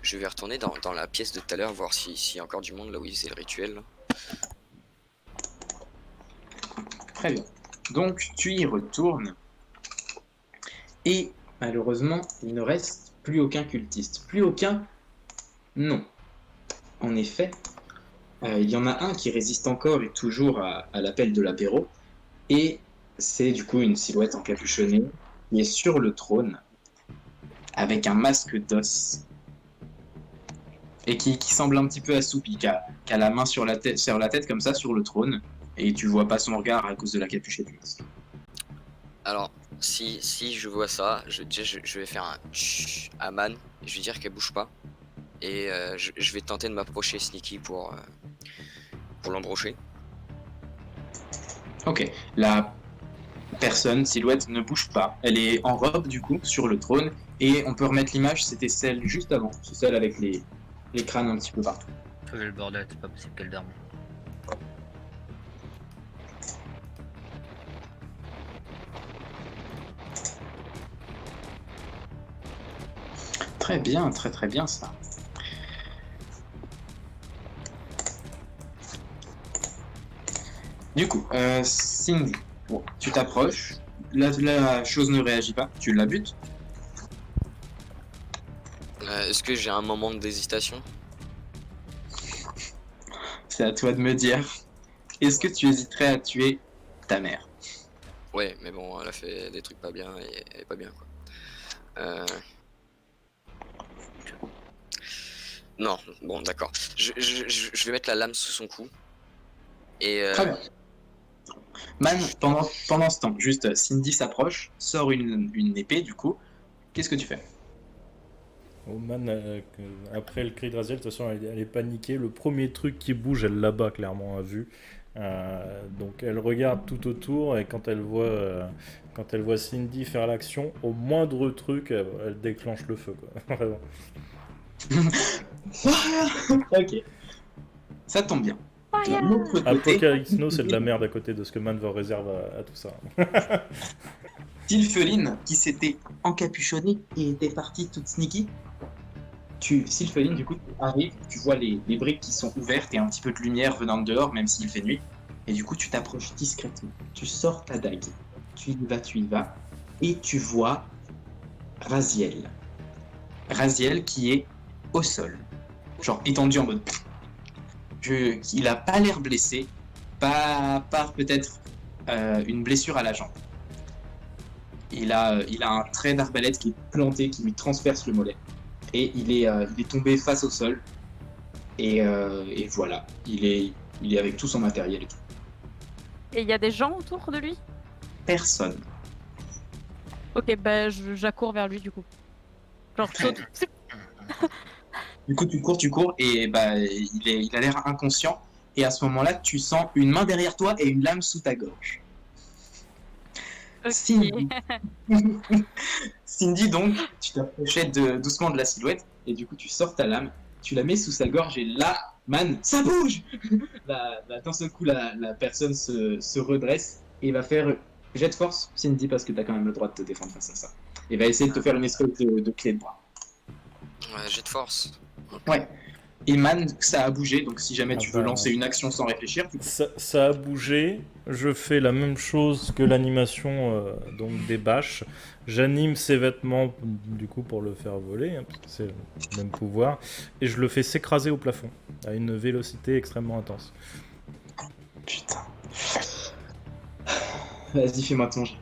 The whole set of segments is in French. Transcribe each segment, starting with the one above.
je vais retourner dans la pièce de tout à l'heure, voir s'il y a encore du monde là où ils faisaient le rituel. Très bien. Donc, tu y retournes. Et malheureusement, il ne reste plus aucun cultiste. Plus aucun? Non. En effet, il y en a un qui résiste encore et toujours à l'appel de l'apéro. Et c'est du coup une silhouette encapuchonnée qui est sur le trône avec un masque d'os et qui semble un petit peu assoupi, qui a la main sur la tête comme ça sur le trône et tu vois pas son regard à cause de la capuchette du masque. Alors, si je vois ça, je vais faire un chut à Man, je vais dire qu'elle bouge pas. Et je vais tenter de m'approcher sneaky pour l'embrocher. Ok, la personne, silhouette, ne bouge pas. Elle est en robe du coup sur le trône et on peut remettre l'image, c'était celle juste avant, c'est celle avec les crânes un petit peu partout. Faut le bordel, c'est pas possible qu'elle dorme. Très bien, très bien ça. Du coup, Cindy, bon, tu t'approches, la chose ne réagit pas, tu la butes. Est-ce que j'ai un moment d'hésitation? C'est à toi de me dire. Est-ce que tu hésiterais à tuer ta mère? Ouais, mais bon, elle a fait des trucs pas bien et elle est pas bien quoi. Non, bon d'accord. Je vais mettre la lame sous son cou. Et Très bien. Man, pendant ce temps, juste Cindy s'approche, sort une épée du coup. Qu'est-ce que tu fais? Oman, après le cri de Raziel, de toute façon, elle est paniquée. Le premier truc qui bouge, elle l'abat clairement à vue. Donc elle regarde tout autour et quand elle voit Cindy faire l'action, au moindre truc, elle déclenche le feu. Quoi. Vraiment. Ok, ça tombe bien. De l'autre côté, Apocalypse Now, c'est de la merde à côté de ce que Manwë réserve à tout ça. Sylpheline, qui s'était encapuchonnée et était partie toute sneaky. Sylpheline, du coup, arrive, tu vois les briques qui sont ouvertes et un petit peu de lumière venant de dehors, même s'il fait nuit. Et du coup, tu t'approches discrètement. Tu sors ta dague. Tu y vas. Et tu vois Raziel. Raziel qui est au sol. Genre étendu en mode... Il a pas l'air blessé. Pas peut-être une blessure à la jambe. Il a un trait d'arbalète qui est planté, qui lui transperce le mollet. Et il est tombé face au sol. Et voilà, il est avec tout son matériel et tout. Et il y a des gens autour de lui? Personne. Ok, bah j'accours vers lui du coup. Genre je saute. Du coup, tu cours et bah, il a l'air inconscient. Et à ce moment-là, tu sens une main derrière toi et une lame sous ta gorge. Okay. Cindy, donc, tu t'approchais doucement de la silhouette et du coup, tu sors ta lame, tu la mets sous sa gorge et là, man, ça bouge. D'un seul coup, la personne se redresse et va faire jet de force, Cindy, parce que tu as quand même le droit de te défendre face à ça. Et va essayer de te faire une espèce de clé de bras. ouais, jet de force. Ouais. Et man, ça a bougé, donc si jamais tu veux lancer une action sans réfléchir, tu peux. Ça a bougé. Je fais la même chose que l'animation donc des bâches. J'anime ses vêtements du coup pour le faire voler, hein, parce que c'est le même pouvoir, et je le fais s'écraser au plafond à une vélocité extrêmement intense. Putain. Vas-y, fais-moi ton jet.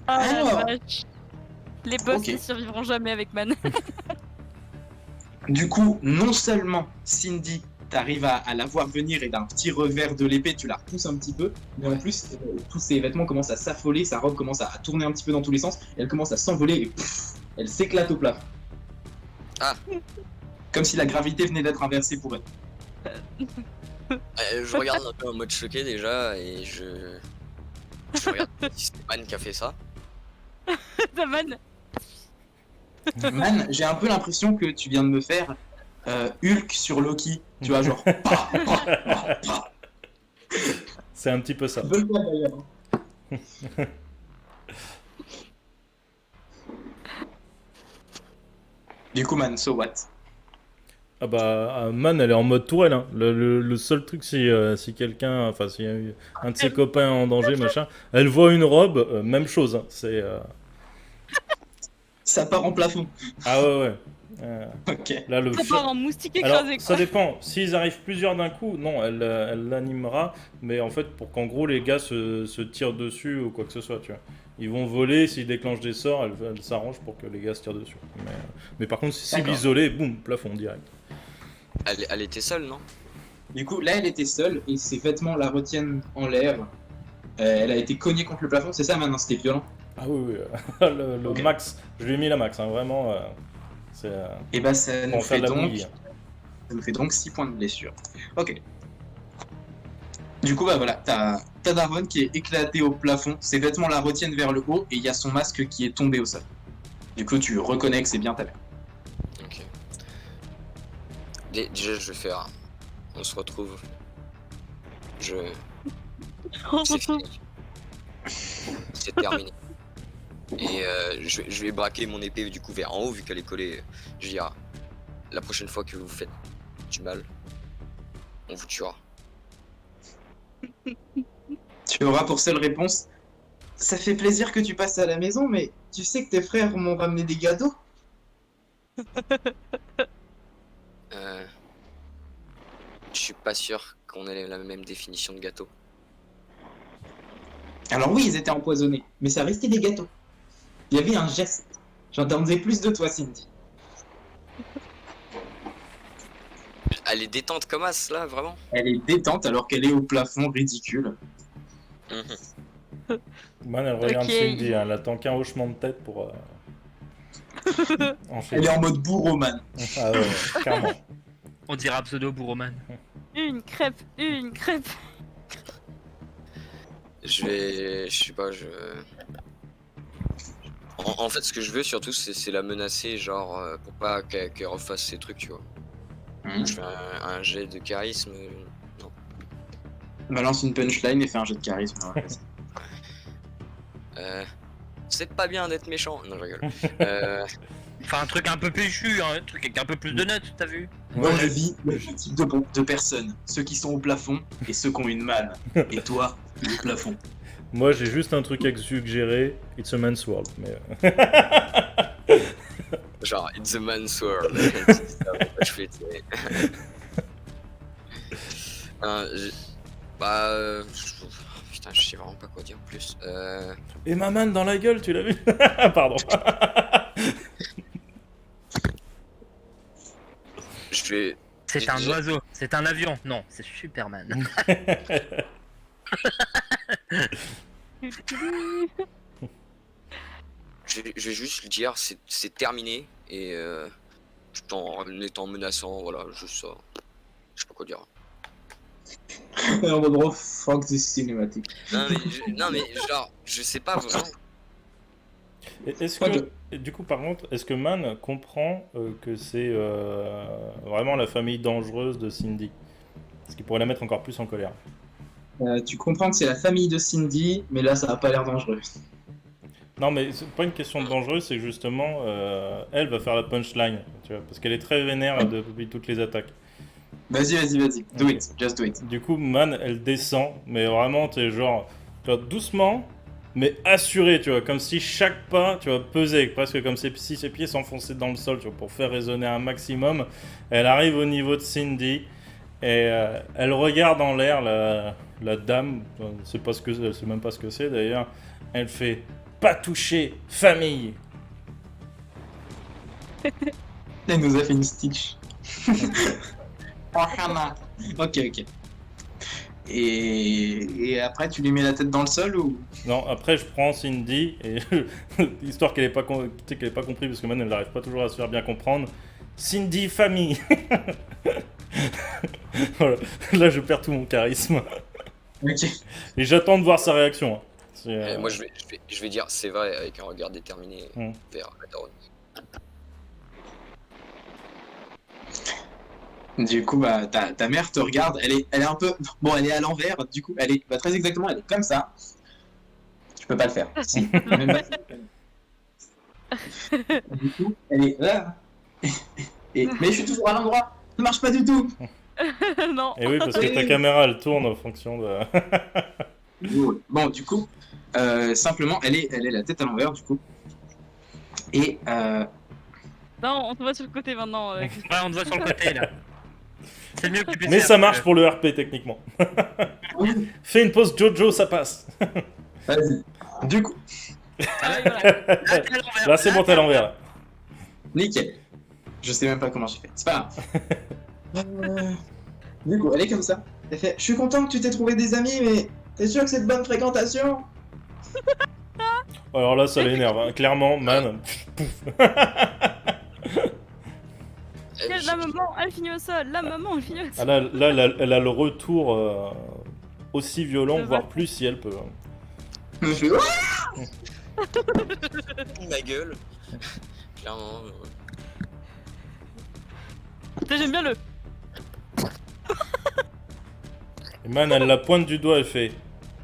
Ah Alors. la vache. Les boss Ok. ne survivront jamais avec Man. Du coup, non seulement Cindy, t'arrives à la voir venir et d'un petit revers de l'épée, tu la repousses un petit peu, mais en plus, tous ses vêtements commencent à s'affoler, sa robe commence à tourner un petit peu dans tous les sens, et elle commence à s'envoler et pff, elle s'éclate au plafond. Ah. Comme si la gravité venait d'être inversée pour elle. Je regarde un peu en mode choqué déjà et je regarde si c'est Man qui a fait ça. Man. Man, j'ai un peu l'impression que tu viens de me faire Hulk sur Loki, tu vois, genre. Pa, pa, pa, pa. C'est un petit peu ça. Tu peux le faire d'ailleurs. Du coup, man, so what? Ah bah, Man, elle est en mode tourelle. Hein. Le seul truc, si quelqu'un, enfin, si un de ses copains est en danger, machin, elle voit une robe, même chose. Hein. C'est. Ça part en plafond. Ah ouais. Ok. Là, le Ça feu- part en moustique Alors, écrasé, ça quoi. dépend. S'ils arrivent plusieurs d'un coup, non, elle l'animera. Mais en fait, pour qu'en gros, les gars se tirent dessus ou quoi que ce soit, tu vois. Ils vont voler, s'ils déclenchent des sorts, elle s'arrange pour que les gars se tirent dessus. Mais par contre, si c'est D'accord. isolé, boum, plafond direct. Elle était seule, non? Du coup, là, elle était seule et ses vêtements la retiennent en l'air. Elle a été cognée contre le plafond, c'est ça maintenant, c'était violent. Ah oui, le Ok. max. Je lui ai mis la max, hein, vraiment. C'est Et bah, ça pour nous en faire fait de la donc. bouillie. Ça nous fait donc 6 points de blessure. Ok. Du coup, bah voilà, t'as Daron qui est éclaté au plafond, ses vêtements la retiennent vers le haut et il y a son masque qui est tombé au sol. Du coup, tu reconnais que c'est bien ta mère. Ok. Déjà, je vais faire. On se retrouve. C'est fini. C'est terminé. Et je vais braquer mon épée du coup vers en haut vu qu'elle est collée. Je vais dire, la prochaine fois que vous faites du mal, on vous tuera. Tu auras pour seule réponse: ça fait plaisir que tu passes à la maison, mais tu sais que tes frères m'ont ramené des gâteaux? Je suis pas sûr qu'on ait la même définition de gâteau. Alors oui, ils étaient empoisonnés, mais ça restait des gâteaux. Il y avait un geste. J'entendais plus de toi, Cindy. Elle est détente comme as là, vraiment. Elle est détente alors qu'elle est au plafond, ridicule. Mhm. Man, elle regarde Ok. Cindy, hein, elle attend qu'un hochement de tête pour enchaîner. Elle est en mode bourreau, man. Ah ouais, clairement. On dira pseudo bourroman. Une crêpe, une crêpe. Je sais pas, en fait, ce que je veux surtout, c'est la menacer, genre, pour pas qu'elle refasse ses trucs, tu vois. Je fais un jet de charisme. Non. Balance une punchline et fais un jet de charisme. Ouais. C'est pas bien d'être méchant. Non, je rigole. Enfin, un truc un peu péchu, hein, un truc avec un peu plus de notes, t'as vu? Moi, je vis le type de personnes. Ceux qui sont au plafond et ceux qui ont une malle. Et toi, le plafond. Moi, j'ai juste un truc à suggérer. It's a man's world. Mais Genre, it's a man's world. Je fais, tu sais. Putain, je sais vraiment pas quoi dire en plus. Et ma man dans la gueule, tu l'as vu? Pardon. Je vais. C'est un oiseau, c'est un avion. Non, c'est Superman. Je vais juste lui dire, c'est terminé et tout en étant menaçant, voilà, juste ça. Je sais pas quoi dire. En mode oh, fuck this cinématique. Non mais genre, je sais pas vraiment. Est-ce Quoi que, et du coup, par contre, est-ce que Man comprend que c'est vraiment la famille dangereuse de Cindy? Ce qui pourrait la mettre encore plus en colère. Tu comprends que c'est la famille de Cindy, mais là, ça a pas l'air dangereux. Non, mais c'est pas une question de dangereux, c'est que justement, elle va faire la punchline, tu vois, parce qu'elle est très vénère depuis toutes les attaques. Vas-y. Do it. Just do it. Du coup, Man, elle descend, mais vraiment, t'es genre, tu vois, doucement, mais assuré, tu vois, comme si chaque pas, tu vois, pesait, presque comme si ses pieds s'enfonçaient dans le sol, tu vois, pour faire résonner un maximum. Elle arrive au niveau de Cindy, et elle regarde en l'air la dame, elle sait même pas ce que c'est d'ailleurs, elle fait « Pas toucher, famille !» Elle nous a fait une stitch. Oh, Hannah. Ok. Et après, tu lui mets la tête dans le sol ou? Non, après je prends Cindy, et histoire qu'elle ait pas, qu'elle ait pas compris, parce que Man, elle n'arrive pas toujours à se faire bien comprendre. Cindy, famille. Voilà. Là, je perds tout mon charisme. Ok. Et j'attends de voir sa réaction. Hein. Moi je vais dire c'est vrai avec un regard déterminé Hmm. vers la daronne. Du coup, bah, ta mère te regarde, elle est un peu... Bon, elle est à l'envers, du coup, elle est... Bah, très exactement, elle est comme ça. Tu peux pas le faire. Si. Même pas si. Du coup, elle est là. Mais je suis toujours à l'endroit. Ça marche pas du tout. Non. Et oui, parce que ta caméra elle tourne en fonction de. Bon, du coup, simplement, elle est la tête à l'envers, du coup. Et Non, on te voit sur le côté maintenant. Ouais, on te voit sur le côté là. C'est mieux que tu puisses Mais faire, ça marche pour le RP techniquement. Fais une pause Jojo, ça passe. vas-y. Du coup, Ah oui, voilà. Là c'est bon, t'es à l'envers. nickel. Je sais même pas comment j'ai fait. C'est pas grave. Du coup, elle est comme ça. Elle fait, je suis content que tu t'aies trouvé des amis, mais t'es sûr que c'est de bonne fréquentation? Alors là ça l'énerve, hein. Clairement, man. La maman, elle finit au sol. La maman, elle finit au Ah, sol. là, elle a le retour aussi violent, Le voire vote. plus si elle peut. Hein. Je fais, oh Ma gueule. Clairement. Putain, j'aime bien le. Et man, elle la pointe du doigt, elle fait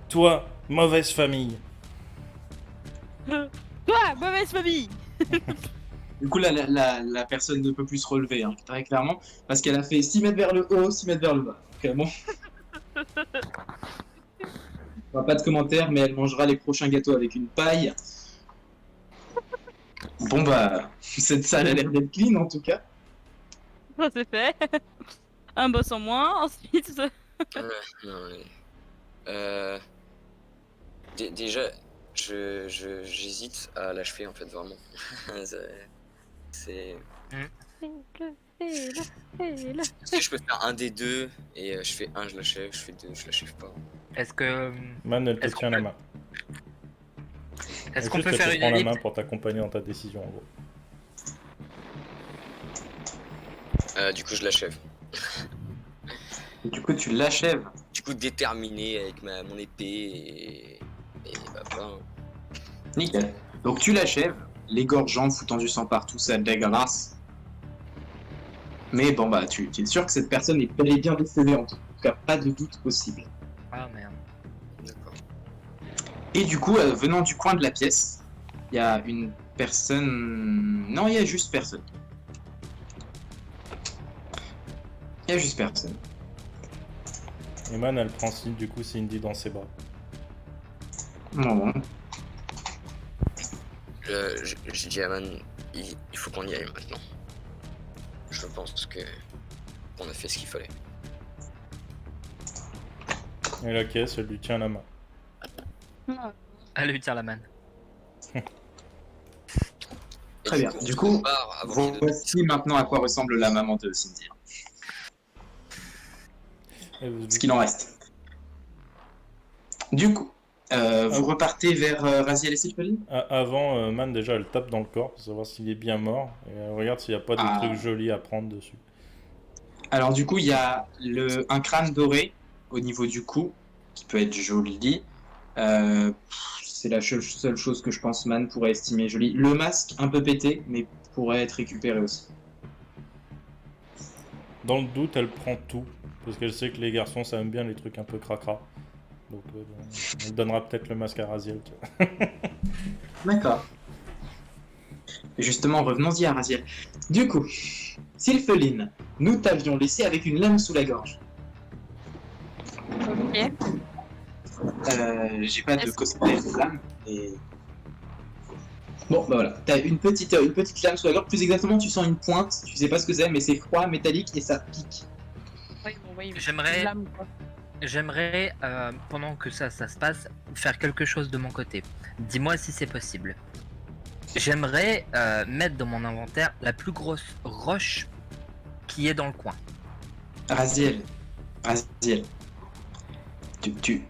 toi, mauvaise famille. Toi, mauvaise famille. Du coup, la personne ne peut plus se relever, hein, très clairement, parce qu'elle a fait 6 mètres vers le haut, 6 mètres vers le bas. Donc, bon. Pas de commentaires, mais elle mangera les prochains gâteaux avec une paille. Bon, bah, cette salle a l'air d'être clean en tout cas. Ça c'est fait. Un boss en moins. Ensuite, Non, mais... déjà, j'hésite à l'achever en fait vraiment. C'est. Est-ce que je peux faire un des deux et je fais un, je l'achève, je fais deux, je l'achève pas. Est-ce que. Man, elle te Est-ce tient qu'on la peut- main. Est-ce Et qu'on juste, peut elle faire te une prend la main ellipse pour t'accompagner dans ta décision en gros. Du coup, je l'achève. Et du coup, tu l'achèves. Du coup, déterminé avec mon épée et bah voilà. Nickel. Donc, tu l'achèves, l'égorgeant, foutant du sang partout, ça dégueulasse. Mais bon, bah, tu es sûr que cette personne est bel et bien décédée en tout cas, pas de doute possible. Ah merde. D'accord. Et du coup, venant du coin de la pièce, il y a une personne... Non, il y a juste personne. Il y a juste personne. Et man, elle prend du coup Cindy dans ses bras. Bon. Je dis à Man, il faut qu'on y aille maintenant. Je pense que on a fait ce qu'il fallait. Et la caisse, elle lui tient la main. Elle lui tire la main. Et Très bien. on Du se coup, prépare avant qu'il y ait d'autres voici maintenant à quoi ressemble la maman de Cindy. Et vous- Ce qu'il en reste. Du coup, vous repartez vers Raziel et Sylpheline? Avant, Man, déjà, elle tape dans le corps pour savoir s'il est bien mort. Et elle regarde s'il n'y a pas de Ah. trucs jolis à prendre dessus. Alors du coup, il y a un crâne doré au niveau du cou, qui peut être joli. C'est la seule chose que je pense Man pourrait estimer joli. Le masque, un peu pété, mais pourrait être récupéré aussi. Dans le doute, elle prend tout. Parce qu'elle sait que les garçons, ça aime bien les trucs un peu cracra. Donc, elle donnera peut-être le masque à Raziel. tu vois. D'accord. Justement, revenons-y à Raziel. Du coup, Sylpheline, nous t'avions laissé avec une lame sous la gorge. Ok. J'ai pas de Est-ce- cosplayer de lame. Et... Bon, bah voilà. T'as une petite lame sous la gorge. Plus exactement, tu sens une pointe. Tu sais pas ce que c'est, mais c'est froid, métallique et ça pique. Oui, bon, oui. J'aimerais- Lame, quoi. J'aimerais, pendant que ça se passe, faire quelque chose de mon côté. Dis-moi si c'est possible. J'aimerais mettre dans mon inventaire la plus grosse roche qui est dans le coin. Raziel.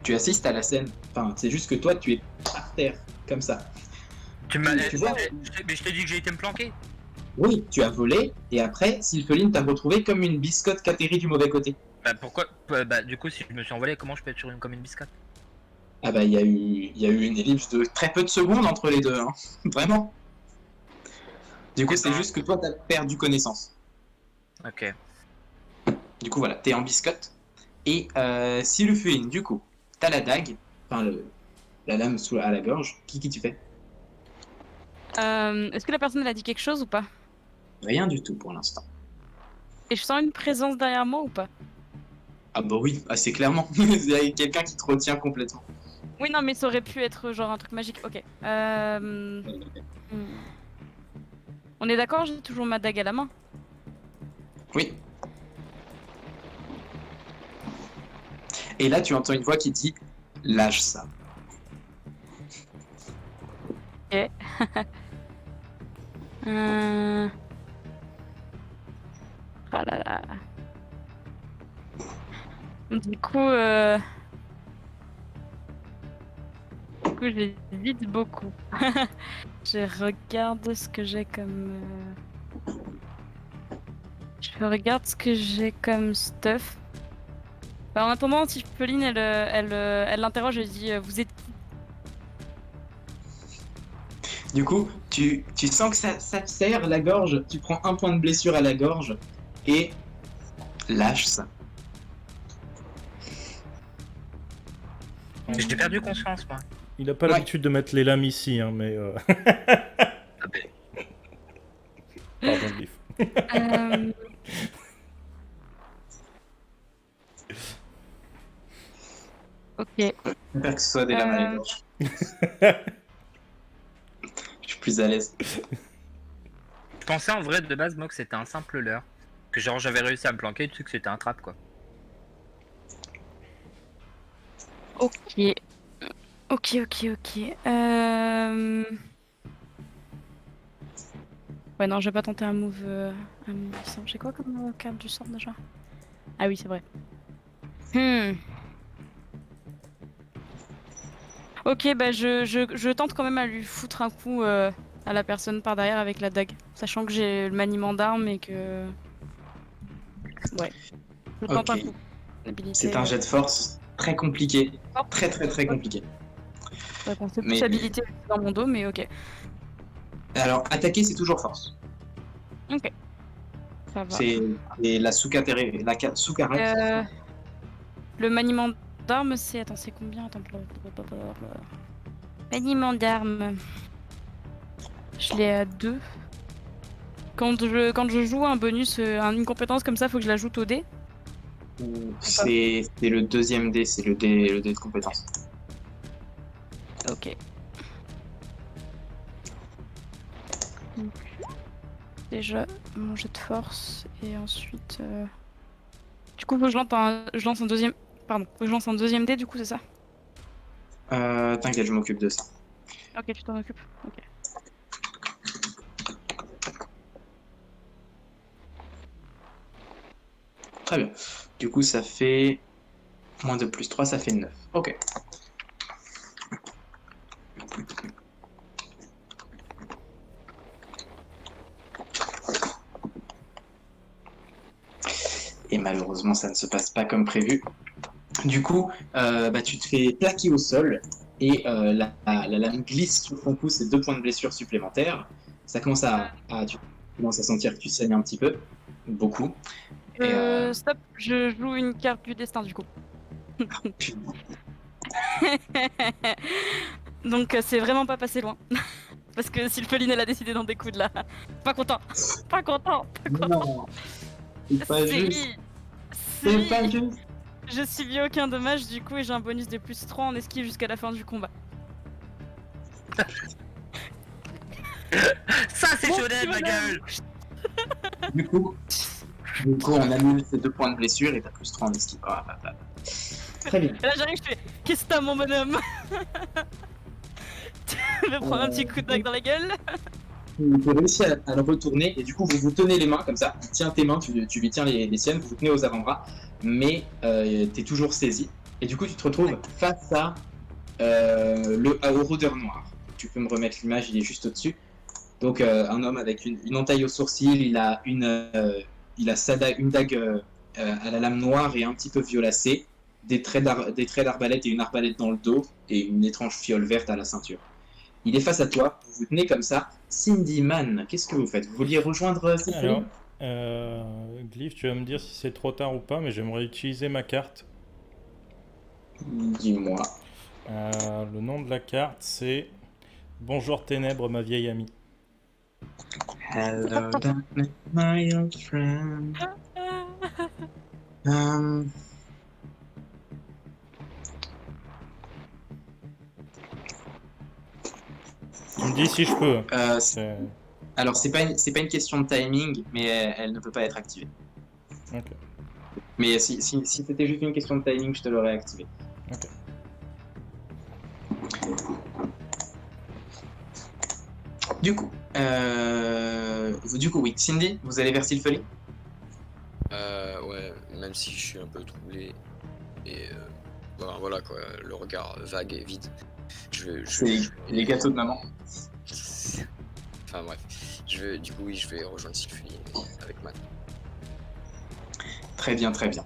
Tu assistes à la scène. Enfin, c'est juste que toi, tu es par terre, comme ça. Tu m'as. Tu vois- Mais je t'ai dit que j'ai été me planquer. Oui, tu as volé, et après, Sylpheline t'a retrouvé comme une biscotte qu'atterrit du mauvais côté. Bah pourquoi du coup, si je me suis envolé, comment je peux être sur comme une biscotte? Ah bah, il y a eu une ellipse de très peu de secondes entre les deux, hein. Vraiment. Du coup, Eh c'est ben- juste que toi, t'as perdu connaissance. Ok. Du coup, voilà, t'es en biscotte. Et Sylphéine, du coup, t'as la dague, enfin la lame à la gorge. Qui tu fais? Est-ce que la personne elle a dit quelque chose ou pas? Rien du tout pour l'instant. Et je sens une présence derrière moi ou pas? Ah bah oui, assez clairement. Il y a quelqu'un qui te retient complètement. Oui, non, mais ça aurait pu être genre un truc magique. Ok. On est d'accord, j'ai toujours ma dague à la main. Oui. Et là, tu entends une voix qui dit « Lâche ça ». Ah là là. Du coup, j'hésite beaucoup. Je regarde ce que j'ai comme. Je regarde ce que j'ai comme stuff. Bah, en attendant, si Pauline, elle l'interroge, elle dit vous êtes qui? Du coup, tu sens que ça te serre la gorge, tu prends un point de blessure à la gorge et lâche ça. J'ai perdu conscience, moi. Il a pas Ouais. l'habitude de mettre les lames ici, hein, mais... Pardon, Biff. Ok. J'espère que ce soit des lames à la gorge. Je suis plus à l'aise. Je pensais en vrai de base, moi, que c'était un simple leurre. Que genre j'avais réussi à me planquer, tu sais que c'était un trap, quoi. Ok. Ok. Ouais, non, je vais pas tenter un move. Simple. J'ai quoi comme carte du sort déjà? Ah oui, c'est vrai. Ok, bah je tente quand même à lui foutre un coup à la personne par derrière avec la dague. Sachant que j'ai le maniement d'armes et que. Ouais. Je tente un Ok. coup. Habilité, C'est un jet de force très compliqué. Très compliqué. Ouais, bon, c'est Mais- plus habilité dans mon dos, mais ok. Alors, attaquer, c'est toujours force. Ok. Ça va. C'est la sous-carré. Le maniement d'armes, c'est. Attends, c'est combien? Attends. Maniement d'armes. Je l'ai à 2. Quand je joue un bonus, une compétence comme ça, faut que je l'ajoute au dé. C'est le deuxième dé, c'est le dé de compétence. Ok. Donc, déjà, mon jet de force, et ensuite. Du coup, faut que je lance un deuxième. Pardon, faut que je lance un deuxième dé, du coup, c'est ça? T'inquiète, je m'occupe de ça. Ok, tu t'en occupes. Ok. Très bien. Du coup, ça fait moins 2 plus 3, ça fait 9. Ok. Et malheureusement, ça ne se passe pas comme prévu. Du coup, tu te fais plaquer au sol et la lame glisse sur ton pouce et 2 points de blessure supplémentaires. Ça commence tu commences à sentir que tu saignes un petit peu, beaucoup. Et, Stop, je joue une carte du destin, du coup. Donc, c'est vraiment pas passé loin. Parce que Sylphéline, elle a décidé d'en découdre là. Pas content. Pas content. Non, c'est pas juste. Si. C'est pas juste. Je subis aucun dommage du coup et j'ai un bonus de plus 3 en esquive jusqu'à la fin du combat. Ça, c'est Bon, Shonen, ma Shonen. gueule! Du coup, on annule ces 2 points de blessure et t'as plus 3 en esquive. Très bien. Et là j'arrive, je fais qu'est-ce que t'as mon bonhomme? Je vais prendre un petit coup de dague dans la gueule. Tu réussis à le retourner et du coup vous vous tenez les mains comme ça. Il tient tes mains, tu lui tiens les siennes, vous vous tenez aux avant-bras, mais t'es toujours saisi. Et du coup tu te retrouves face à au rôdeur noir. Tu peux me remettre l'image, il est juste au-dessus. Donc un homme avec une entaille au sourcil, il a une dague à la lame noire et un petit peu violacée, des traits d'arbalète et une arbalète dans le dos et une étrange fiole verte à la ceinture. Il est face à toi, vous vous tenez comme ça. Cindy Man, qu'est-ce que vous faites? Vous vouliez rejoindre Sylphéline? Glyph, tu vas me dire si c'est trop tard ou pas, mais j'aimerais utiliser ma carte. Dis-moi. Le nom de la carte, c'est Bonjour Ténèbres, ma vieille amie. Hello, darkness, my old friend. Tu me dis si je peux. Alors, c'est pas une question de timing, mais elle ne peut pas être activée. Ok. Mais si c'était juste une question de timing, je te l'aurais activée. Ok. Du coup, oui. Cindy, vous allez vers Sylpheline? Ouais, même si je suis un peu troublé. Et voilà quoi, le regard vague et vide. C'est les gâteaux de maman. Enfin bref. Du coup, oui, je vais rejoindre Sylpheline avec Matt. Très bien, très bien.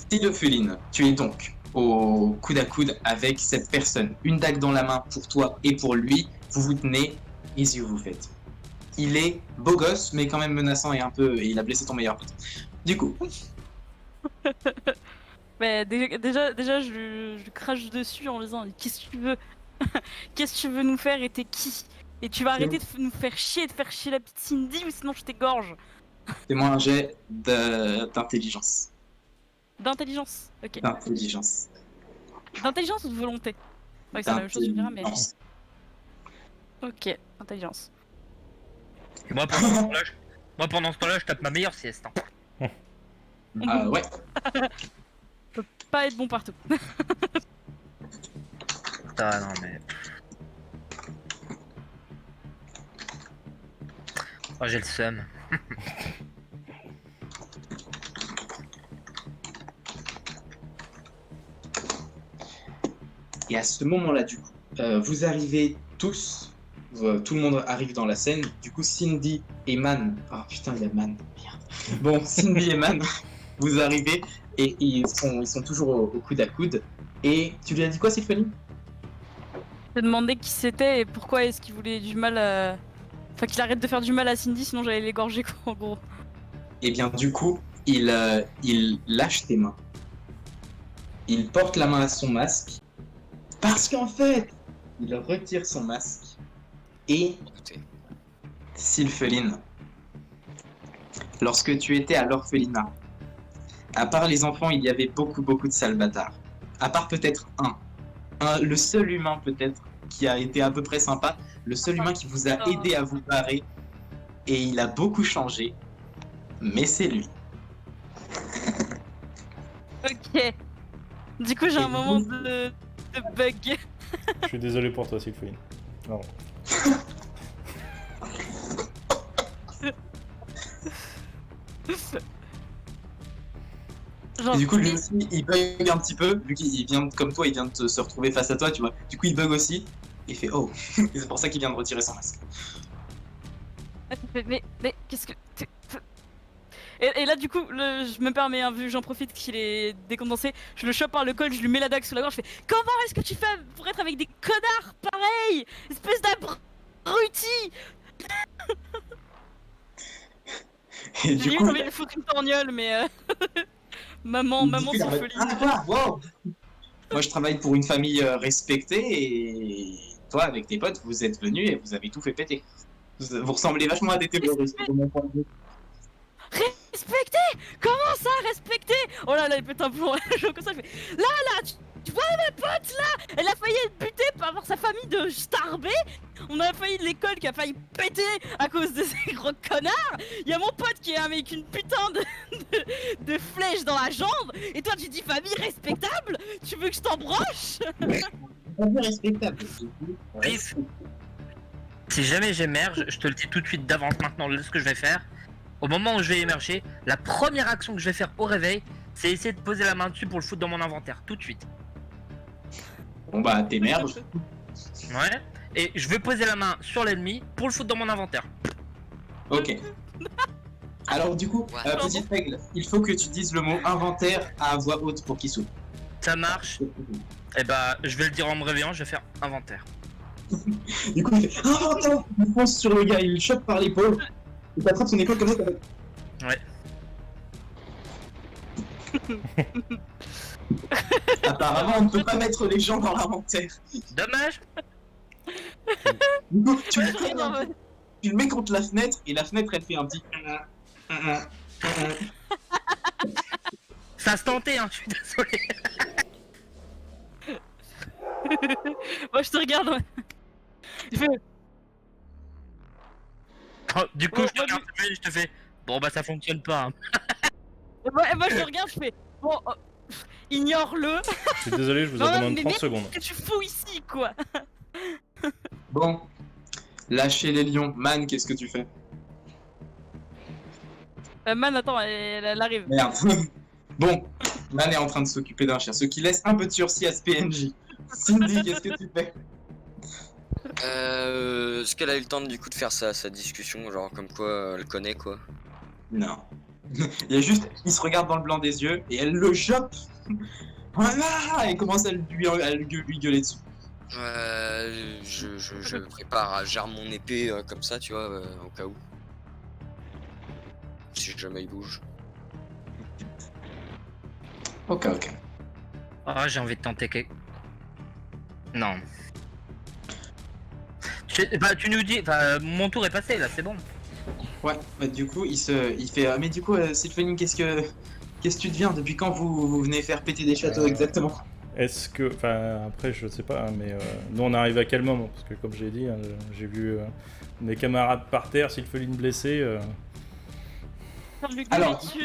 Sylpheline, tu es donc au coude à coude avec cette personne. Une dague dans la main pour toi et pour lui. Vous vous tenez, easy vous faites. Il est beau gosse, mais quand même menaçant et il a blessé ton meilleur pote. Du coup, Mais déjà je lui crache dessus en lui disant qu'est-ce que tu veux? Qu'est-ce que tu veux nous faire et t'es qui? Et tu vas arrêter de nous faire chier, de faire chier la petite Cindy ou sinon je t'égorge. fais-moi un jet d'intelligence. D'intelligence, ok. D'intelligence. D'intelligence ou de volonté? Ouais, c'est la même chose, tu me diras, mais. D'intelligence. Ok, intelligence. Et moi, pendant ce temps-là, je tape ma meilleure sieste. Hein. Ouais. Pas être bon partout. Ah non, mais. Oh, j'ai le seum. Et à ce moment-là, du coup, vous arrivez tous, tout le monde arrive dans la scène. Du coup, Cindy et Man. Oh putain, il y a Man. Merde. Bon, Cindy et Man, vous arrivez et ils sont toujours au coude à coude. Et tu lui as dit quoi, Sylpheline? Je te demandais qui c'était et pourquoi est-ce qu'il voulait du mal à. Enfin, qu'il arrête de faire du mal à Cindy, sinon j'allais l'égorger, quoi, en gros. Et bien, du coup, il lâche tes mains. Il porte la main à son masque. Parce qu'en fait, il retire son masque. Et Écoutez, Sylpheline, lorsque tu étais à l'orphelinat, à part les enfants, il y avait beaucoup de sales bâtards. À part peut-être le seul humain peut-être qui a été à peu près sympa, le seul humain qui vous a aidé à vous barrer, et il a beaucoup changé, mais c'est lui. Ok. Du coup, j'ai un moment de bug. Je suis désolé pour toi, Sylpheline. Non. Genre, Et du coup, lui aussi, il bug un petit peu, vu qu'il vient, comme toi, il vient de se retrouver face à toi, tu vois. Du coup, il bug aussi, et il fait oh. Et c'est pour ça qu'il vient de retirer son masque. mais qu'est-ce que. Et là, du coup, je me permets, hein, vu que j'en profite qu'il est décondensé, je le chope par le col, je lui mets la dague sous la gorge, je fais comment est-ce que tu fais pour être avec des connards pareils? Espèce d'abruti! Et J'ai du coup, envie de lui foutre une torgnole, mais. maman, c'est folie. Ah, quoi, wow. Moi, je travaille pour une famille respectée, et toi, avec tes potes, vous êtes venus et vous avez tout fait péter. Vous ressemblez vachement à des terroristes, de mon point de vue. Respecter? Comment ça, respecter? Oh là là, il pète un plomb, comme ça, il fait là, tu vois ma pote là? Elle a failli être butée par sa famille de starbés. On a failli de l'école qui a failli péter à cause de ces gros connards. Il y a mon pote qui est avec une putain de flèche dans la jambe. Et toi, tu dis famille respectable? Tu veux que je t'embroche? Respectable. Glyph, si jamais j'émerge, je te le dis tout de suite d'avance maintenant, ce que je vais faire. Au moment où je vais émerger, la première action que je vais faire au réveil, c'est essayer de poser la main dessus pour le foutre dans mon inventaire, tout de suite. Bon bah, t'émerges. Ouais. Et je vais poser la main sur l'ennemi pour le foutre dans mon inventaire. Ok. Alors du coup, Ouais. petite règle, il faut que tu dises le mot inventaire à voix haute pour qu'il s'ouvre. Ça marche. Et bah, je vais le dire en me réveillant, je vais faire inventaire. Du coup, il fait inventaire. Il fonce sur le gars, il le chope par l'épaule. Il t'attrape son épaule comme ça. Ouais. Apparemment, on ne peut pas mettre les gens dans l'inventaire. Dommage. Du coup, tu Ouais, le je mets regarde en mode, tu le mets contre la fenêtre et la fenêtre elle fait un petit. Ça se tentait, hein, je suis désolé. Moi je te regarde. Ouais. Il fait. Du coup, Ouais, je te moi, regarde, je te fais. Bon, bah, ça fonctionne pas. Hein. Moi je te regarde, je fais. Bon, ignore-le. Je suis désolé, je vous Non, abandonne mais 30 merde, secondes. que tu fous ici, quoi. Bon, lâchez les lions. Man, qu'est-ce que tu fais? Man, attends, elle arrive. Merde. Bon, Man est en train de s'occuper d'un chien, ce qui laisse un peu de sursis à ce PNJ. Cindy, qu'est-ce que tu fais? Est-ce qu'elle a eu le temps du coup de faire sa discussion, genre comme quoi elle connaît quoi? Non. Il y a juste, il se regarde dans le blanc des yeux et elle le chope. Voilà, et commence à lui gueuler dessus. Je prépare à jarre mon épée comme ça, tu vois, au cas où. Si jamais il bouge. Ok. Ah, j'ai envie de tenter quelque. Non. Bah, tu nous dis. Enfin, mon tour est passé là, c'est bon. Ouais, bah, du coup, il fait. Mais du coup, Sylphéline, qu'est-ce que tu deviens? Depuis quand vous venez faire péter des châteaux exactement? Est-ce que, enfin après je sais pas, hein, mais nous on arrive à quel moment? Parce que comme j'ai dit, hein, j'ai vu mes camarades par terre, Sylphéline blessée. Je lui gueule Alors. dessus,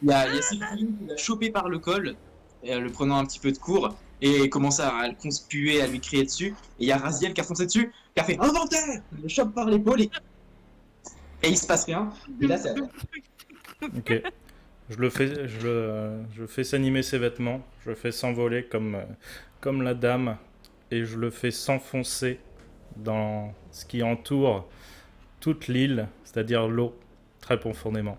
Il y a Sylphéline qui l'a chopé par le col, et, le prenant un petit peu de court, et commence à le conspuer, à lui crier dessus. Et il y a Raziel qui a foncé dessus, qui a fait inventaire! Il le chope par l'épaule et il se passe rien. Et là, c'est. Ok. Je fais s'animer ses vêtements, je le fais s'envoler comme la dame, et je le fais s'enfoncer dans ce qui entoure toute l'île, c'est-à-dire l'eau, très profondément.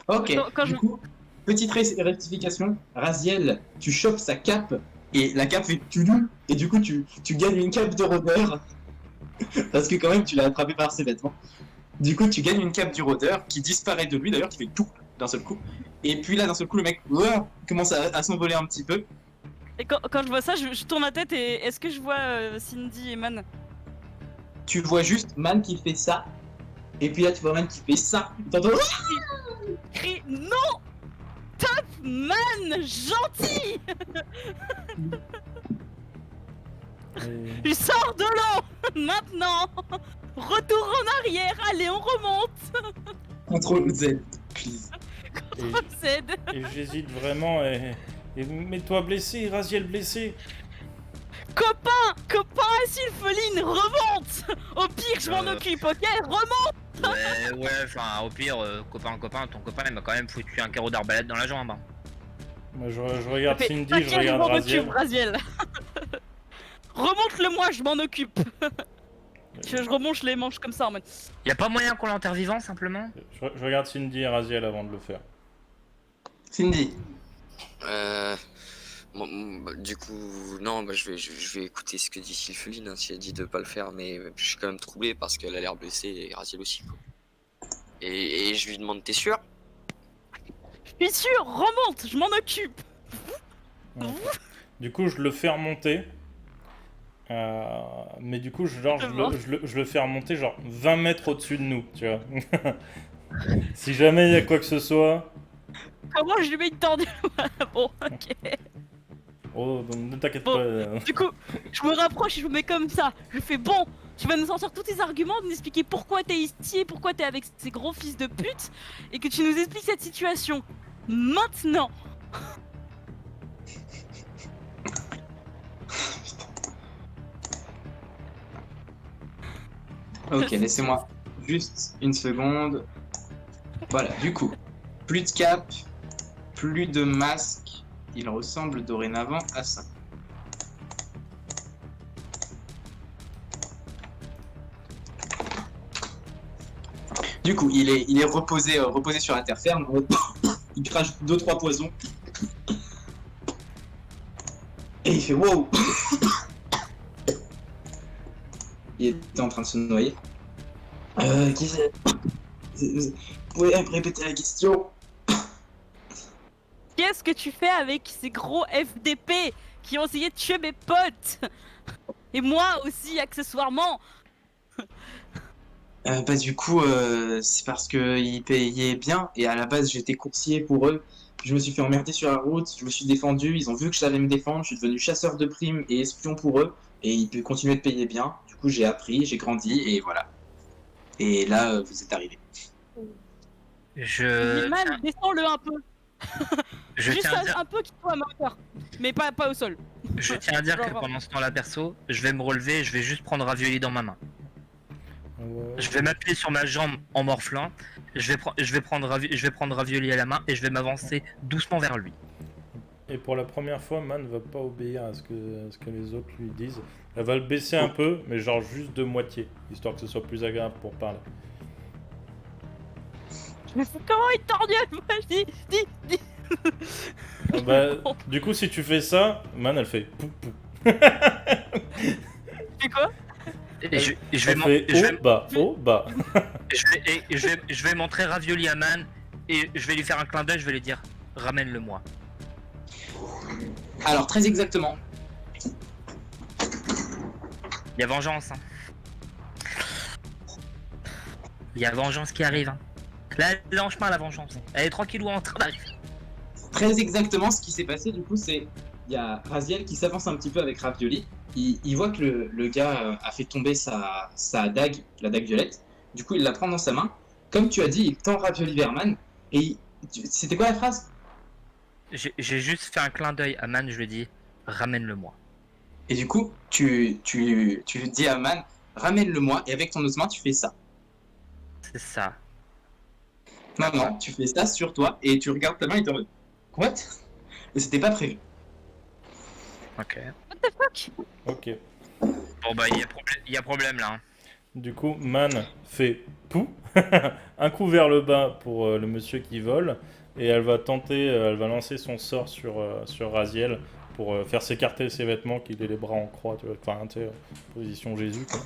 Ok, Quand du je- coup, petite rectification, Raziel, tu chopes sa cape, et la cape fait tulou, et du coup, tu gagnes une cape de rôdeur, parce que quand même, tu l'as attrapé par ses vêtements. Du coup, tu gagnes une cape du rôdeur, qui disparaît de lui, d'ailleurs, qui fait tout d'un seul coup. Et puis là, d'un seul coup, le mec commence à s'envoler un petit peu. Et quand je vois ça, je tourne la tête et est-ce que je vois Cindy et Man? Tu vois juste Man qui fait ça, et puis là, tu vois Man qui fait ça. T'entends Crie non! Top Man! Gentil! Et- Je sors de l'eau! Maintenant! Retour en arrière! Allez, on remonte! Contrôle Z, please. Z! Et j'hésite vraiment, et mets-toi blessé, Raziel blessé. Copain et Sylphéline, remonte! Au pire, je m'en occupe, ok? Remonte! Ouais, enfin, au pire, copain, ton copain, il m'a quand même foutu un carreau d'arbalète dans la jambe. Hein. Moi je regarde Mais Cindy, je t'inquiète, regarde m'en Raziel. occupe, Raziel. Remonte-le moi, je m'en occupe. Je remonte les manches comme ça en mode. Y a pas moyen qu'on l'enterre vivant, simplement? Je regarde Cindy et Raziel avant de le faire. Cindy, Du coup, non, bah, je vais écouter ce que dit Sylphéline, hein, si elle dit de pas le faire, mais je suis quand même troublé parce qu'elle a l'air blessée et Raziel aussi. Quoi. Et je lui demande, t'es sûr? Je suis sûr, remonte, je m'en occupe. Du coup, je le fais remonter. Mais du coup, je le fais remonter genre 20 mètres au-dessus de nous, tu vois. Si jamais il y a quoi que ce soit. Comment je lui mets une tordue? Bon, ok. Oh, ne t'inquiète Bon. pas. Du coup, je me rapproche et je me mets comme ça. Je fais bon, tu vas nous sortir tous tes arguments, nous expliquer pourquoi t'es ici, pourquoi t'es avec ces gros fils de pute, et que tu nous expliques cette situation. Maintenant. ok, laissez-moi juste une seconde. Voilà, du coup, plus de cap, plus de masque. Il ressemble dorénavant à ça. Du coup, il est reposé sur la terre ferme. Il crache 2-3 poisons. Et il fait wow. Il était en train de se noyer. Vous pouvez me répéter la question? Qu'est-ce que tu fais avec ces gros FDP qui ont essayé de tuer mes potes? Et moi aussi, accessoirement. Bah du coup, c'est parce que ils payaient bien et à la base j'étais coursier pour eux. Je me suis fait emmerder sur la route, je me suis défendu, ils ont vu que je savais me défendre, je suis devenu chasseur de primes et espion pour eux et ils continuaient de payer bien. Du coup j'ai appris, j'ai grandi et voilà. Et là vous êtes arrivés. Man, descends-le un peu. Je Juste tiens à dire, un peu qu'il soit à ma hauteur. Mais pas au sol. je tiens à dire que pendant ce temps-là, perso, je vais me relever et je vais juste prendre Ravioli dans ma main. Ouais. Je vais m'appuyer sur ma jambe en morflant, je vais prendre Ravioli à la main et je vais m'avancer doucement vers lui. Et pour la première fois, Man va pas obéir à ce que les autres lui disent. Elle va le baisser un peu, mais genre juste de moitié, histoire que ce soit plus agréable pour parler. Mais comment il t'ordionne? Moi je dis. Ah bah, du coup, si tu fais ça, Man elle fait pou pou. C'est quoi? Et je Elle fait haut bas. je vais montrer Ravioli à Man et je vais lui faire un clin d'œil, je vais lui dire ramène-le-moi. Alors très exactement. Il y a vengeance. Hein. Il y a vengeance qui arrive. Hein. Là, elle est en chemin la vengeance. Elle est tranquillou en train d'arriver. Très exactement ce qui s'est passé du coup c'est il y a Raziel qui s'avance un petit peu avec Ravioli. Il voit que le gars a fait tomber sa dague, la dague violette. Du coup il la prend dans sa main. Comme tu as dit, il tend Ravioli vers Man. Et c'était quoi la phrase? J'ai juste fait un clin d'œil à Man, je lui ai dit ramène-le-moi. Et du coup tu dis à Man, ramène-le-moi et avec ton autre main tu fais ça. C'est ça. Non, tu fais ça sur toi et tu regardes ta main et t'es en mode what? Et c'était pas prévu. Ok. What the fuck? Ok. Bon bah il y a problème là. Hein. Du coup, Man fait pou, un coup vers le bas pour le monsieur qui vole, et elle va lancer son sort sur Raziel pour faire s'écarter ses vêtements, qu'il ait les bras en croix, tu vois, enfin, tu sais, position Jésus, quoi.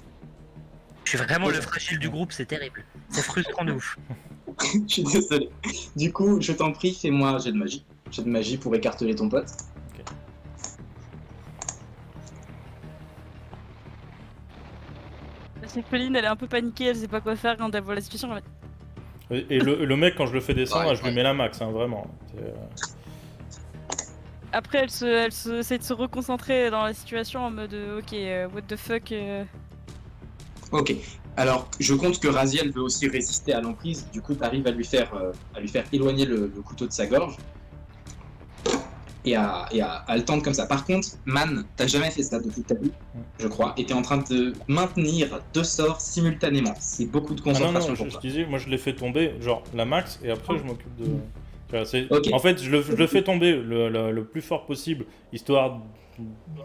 Je suis vraiment le fragile du groupe, c'est terrible. C'est frustrant de ouf. Je suis désolé. Du coup, je t'en prie, fais-moi un jet de magie. Jet de magie pour écarteler ton pote. La Céphaloine, elle est un peu paniquée, elle sait pas quoi faire quand elle voit la situation. Et le mec, quand je le fais descendre, Ouais, je lui mets la max, hein, vraiment. Après, elle essaie de se reconcentrer dans la situation en mode ok, what the fuck. Ok. Alors, je compte que Raziel veut aussi résister à l'emprise. Du coup, t'arrives à lui faire éloigner le couteau de sa gorge. Et à le tendre comme ça. Par contre, Man, t'as jamais fait ça depuis ta vie, je crois. Et t'es en train de maintenir deux sorts simultanément. C'est beaucoup de Ah non, concentration non, pour je toi. disais, moi je l'ai fait tomber, genre la max, et après je m'occupe de... Tu vois, Ok. En fait, je le fais tomber le plus fort possible, histoire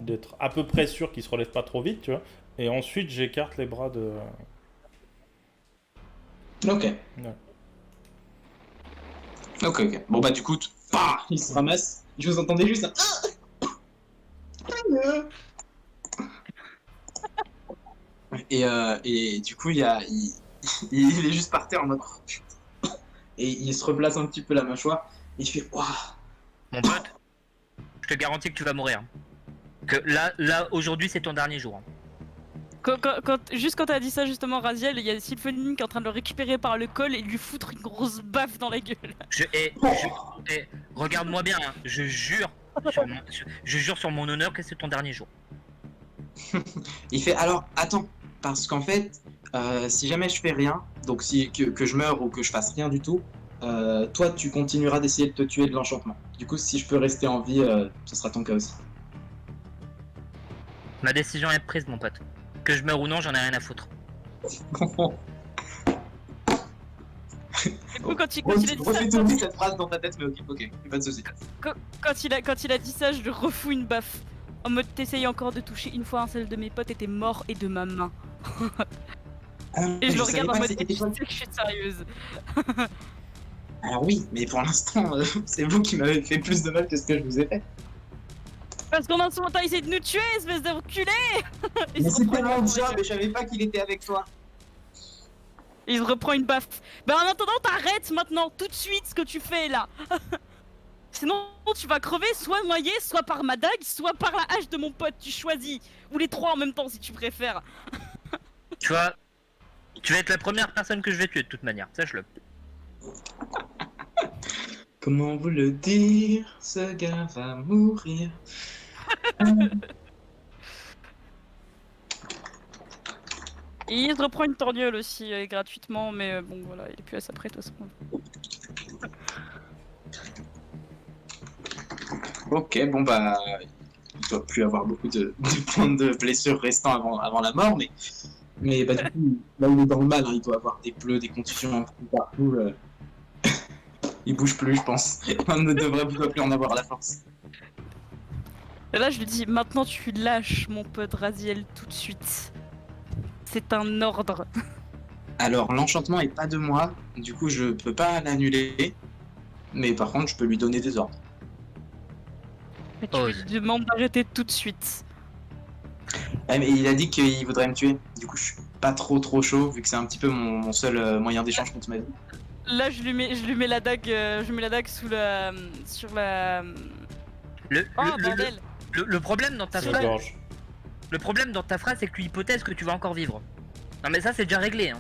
d'être à peu près sûr qu'il se relève pas trop vite, tu vois. Et ensuite, j'écarte les bras de... Ok. Ouais. Ok. Bon bah du coup, il se ramasse. Je vous entendais juste un... Et du coup, il est juste par terre en mode... Et il se replace un petit peu la mâchoire. Et il fait... Waouh. Mon pote, je te garantis que tu vas mourir. Que là aujourd'hui c'est ton dernier jour. Hein. Juste quand t'as dit ça, justement, Raziel, il y a Sylpholine qui est en train de le récupérer par le col et lui foutre une grosse baffe dans la gueule. Regarde-moi bien, hein, je jure sur mon honneur que c'est ton dernier jour. Il fait alors attends, parce qu'en fait, si jamais je fais rien, donc que je meurs ou que je fasse rien du tout, toi tu continueras d'essayer de te tuer de l'enchantement. Du coup, si je peux rester en vie, ce sera ton cas aussi. Ma décision est prise, mon pote. Que je meure ou non, j'en ai rien à foutre. Du coup, quand il a dit ça, Refais tourner cette phrase dans ta tête, mais ok, pas de soucis. quand il a dit ça, je lui refous une baffe. En mode, t'essayes encore de toucher une fois un seul de mes potes et t'es mort et de ma main. Et je le regarde en mode, tu sais que je suis sérieuse. Alors oui, mais pour l'instant, c'est vous qui m'avez fait plus de mal que ce que je vous ai fait. Parce qu'on a souvent essayé de nous tuer, espèce d'enculé. Mais c'était mon job et je savais pas qu'il était avec toi. Et il se reprend une baffe. Bah en attendant, t'arrêtes maintenant, tout de suite, ce que tu fais là. Sinon, tu vas crever soit noyé, soit par ma dague, soit par la hache de mon pote. Tu choisis. Ou les trois en même temps si tu préfères. Tu vois, tu vas être la première personne que je vais tuer de toute manière, sache-le. Comment vous le dire, ce gars va mourir. Et il se reprend une torgnole aussi gratuitement, mais bon voilà, il est plus à sa prête de toute façon. Ok, bon bah, il doit plus avoir beaucoup de points de blessures restants avant la mort, mais bah du coup, là il est dans le mal, hein, il doit avoir des bleus, des contusions un peu partout. Il bouge plus, je pense. On ne doit plus en avoir la force. Et là je lui dis, maintenant tu lâches mon pote Raziel tout de suite. C'est un ordre. Alors l'enchantement est pas de moi, du coup je peux pas l'annuler, mais par contre je peux lui donner des ordres. Et tu Oh, lui demandes d'arrêter tout de suite. Ouais, mais il a dit qu'il voudrait me tuer, du coup je suis pas trop chaud, vu que c'est un petit peu mon seul moyen d'échange contre ma vie. Là je lui mets la dague, je mets la dague sous la, sur la. Le, Oh le- bordel. le problème dans ta Sur la phrase, gorge. le problème dans ta phrase, c'est que tu hypothèses que tu vas encore vivre. Non mais ça c'est déjà réglé. Hein.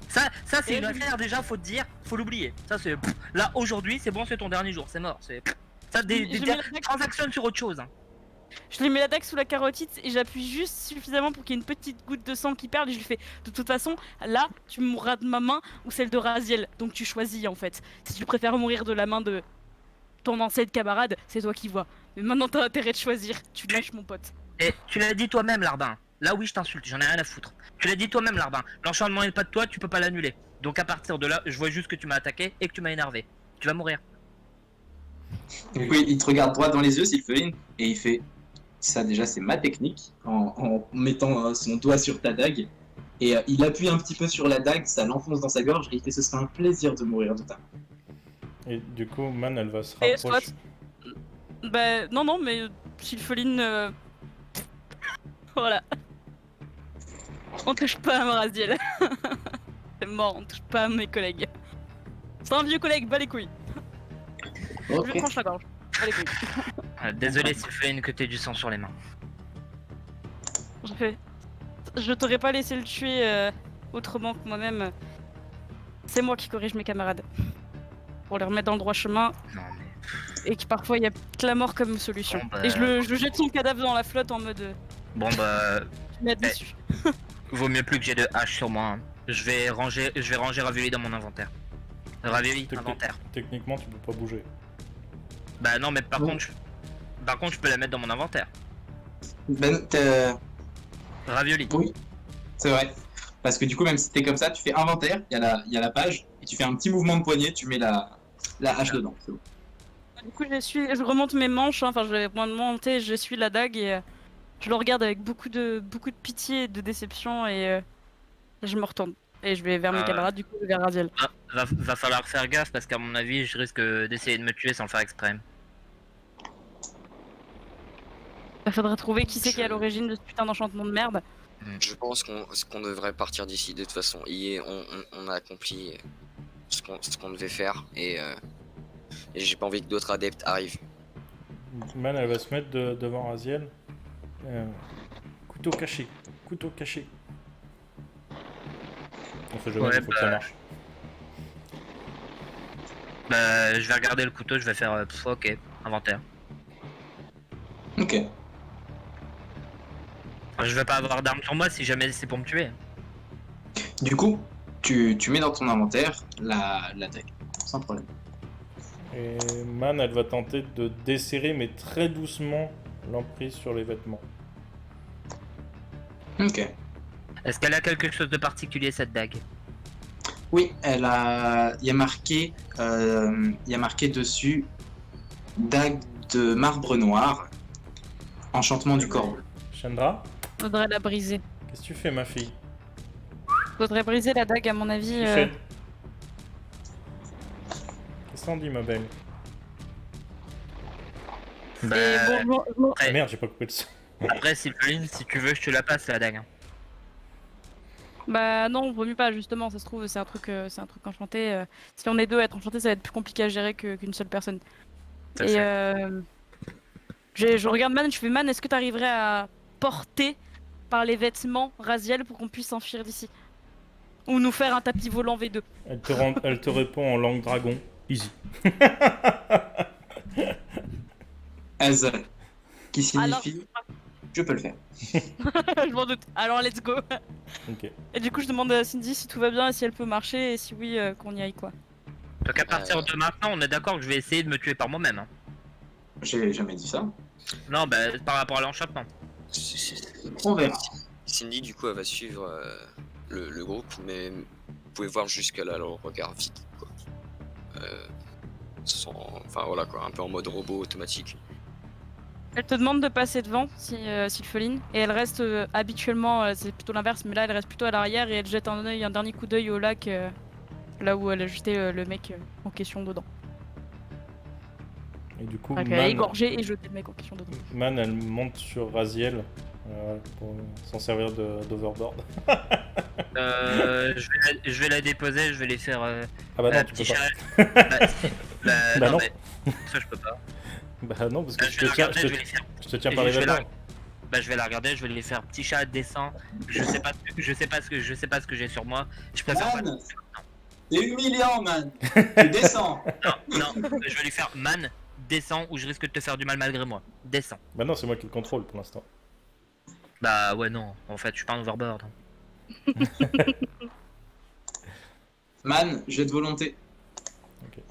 Ça c'est Et une lui- affaire déjà, faut te dire, faut l'oublier. Ça c'est là aujourd'hui, c'est bon, c'est ton dernier jour, c'est mort. C'est ça Je mets la dague- transactionne sur autre chose. Hein. Je lui mets la dague sous la carotide et j'appuie juste suffisamment pour qu'il y ait une petite goutte de sang qui perde et je lui fais de toute façon là tu mourras de ma main ou celle de Raziel donc tu choisis en fait. Si tu préfères mourir de la main de ton ancien camarade c'est toi qui vois. Mais maintenant t'as intérêt de choisir, tu lâches mon pote. Et tu l'as dit toi-même, Larbin. Là oui, je t'insulte, j'en ai rien à foutre. Tu l'as dit toi-même, Larbin. L'enchantement n'est pas de toi, tu peux pas l'annuler. Donc à partir de là, je vois juste que tu m'as attaqué et que tu m'as énervé. Tu vas mourir. Du coup il te regarde droit dans les yeux, Sylpheline, et il fait ça déjà c'est ma technique, en mettant son doigt sur ta dague, et il appuie un petit peu sur la dague, ça l'enfonce dans sa gorge, et il fait ce sera un plaisir de mourir de ta main. Et du coup, Man, elle va se Et rapprocher. Bah non mais Sylpheline voilà. On touche pas à Raziel. C'est mort, on touche pas à mes collègues. C'est un vieux collègue, bas les couilles. Je lui tranche la gorge. Bas les couilles. Désolé, Sylvain, que t'aies du sang sur les mains. Je t'aurais pas laissé le tuer autrement que moi-même. C'est moi qui corrige mes camarades. Pour les remettre dans le droit chemin. Non mais. Et que parfois il y a que la mort comme solution. Bon, bah. Et je jette son cadavre dans la flotte en mode. Bon bah. Tu mets dessus. Vaut mieux plus que j'ai de hache sur moi. Hein. Je vais ranger Ravioli dans mon inventaire. Ravioli, inventaire. Techniquement, tu peux pas bouger. Bah non, mais par Bon. contre, je peux la mettre dans mon inventaire. Ben, Ravioli. oui, c'est vrai. Parce que du coup, même si t'es comme ça, tu fais inventaire, il y a la page, et tu fais un petit mouvement de poignet, tu mets la hache dedans. C'est bon. Du coup je remonte mes manches, hein. Enfin je vais remonter, je suis la dague et je le regarde avec beaucoup de pitié et de déception et je me retourne. Et je vais vers mes Ah. camarades, du coup vers Raziel. Va falloir faire gaffe parce qu'à mon avis, je risque d'essayer de me tuer sans le faire exprès. Il faudrait trouver qui c'est qui est à Je- l'origine de ce putain d'enchantement de merde. Je pense qu'on devrait partir d'ici de toute façon. On a accompli ce qu'on devait faire et j'ai pas envie que d'autres adeptes arrivent. Man, elle va se mettre devant Raziel. Couteau caché. Couteau caché. On sait jamais, Ouais, il faut que ça bah. marche. Bah, je vais regarder le couteau, je vais faire ok, inventaire. Ok. Enfin, je vais pas avoir d'armes sur moi si jamais c'est pour me tuer. Du coup, tu mets dans ton inventaire la dague, sans problème. Et Man, elle va tenter de desserrer, mais très doucement, l'emprise sur les vêtements. Ok. Est-ce qu'elle a quelque chose de particulier cette dague? Oui, il y a marqué dessus dague de marbre noir, enchantement du corbeau. Chandra, Faudrait la briser. qu'est-ce que tu fais, ma fille? Faudrait briser la dague à mon avis. Tu fais Qu'est-ce qu'on dit, ma belle? Bah, Et bon, Ah merde, j'ai pas coupé le son. après, Sylvain, si tu veux, je te la passe la dague. Hein. Bah non, vaut mieux pas justement, ça se trouve c'est un truc enchanté. Si on est deux à être enchanté, ça va être plus compliqué à gérer qu'une seule personne. Tout à Et fait. je regarde Man, je fais Man, est-ce que tu arriverais à porter par les vêtements Raziel pour qu'on puisse s'enfuir d'ici? Ou nous faire un tapis volant V2? Elle te répond en langue dragon. Easy. Azal, qui Alors, signifie je peux le faire. je m'en doute. Alors let's go. Ok. Et du coup, je demande à Cindy si tout va bien et si elle peut marcher et si oui, qu'on y aille quoi. Donc à partir de maintenant, on est d'accord que je vais essayer de me tuer par moi-même. Hein. J'ai jamais dit ça. Non, bah par rapport à l'enchantement. On verra. Cindy, du coup, elle va suivre le groupe, mais vous pouvez voir jusqu'à là le regard vide, quoi. Enfin voilà quoi, un peu en mode robot automatique. Elle te demande de passer devant, Sylpheline, et elle reste habituellement, c'est plutôt l'inverse, mais là elle reste plutôt à l'arrière et elle jette un dernier coup d'œil au lac, là où elle a jeté le mec en question dedans. Et du coup, Enfin, elle a Man, égorgé et jeté le mec en question dedans. Elle monte sur Raziel pour s'en servir d'overboard. Je vais la déposer, je vais les faire Ah bah non, tu petit peux pas. chat. Bah non. Mais ça je peux pas. Bah non, parce que Je vais la regarder, je vais les faire. je te tiens par les je vais la- vêtements. Bah je vais la regarder, je vais les faire petit chat descend. Je sais pas ce que j'ai sur moi. Je préfère pas. Man, c'est humiliant, man. Tu descends. Non, je vais lui faire man, descends ou je risque de te faire du mal malgré moi. Descends. Bah non, c'est moi qui le contrôle pour l'instant. Bah ouais non, en fait je suis pas un overboard. Man, jet de volonté. Ok.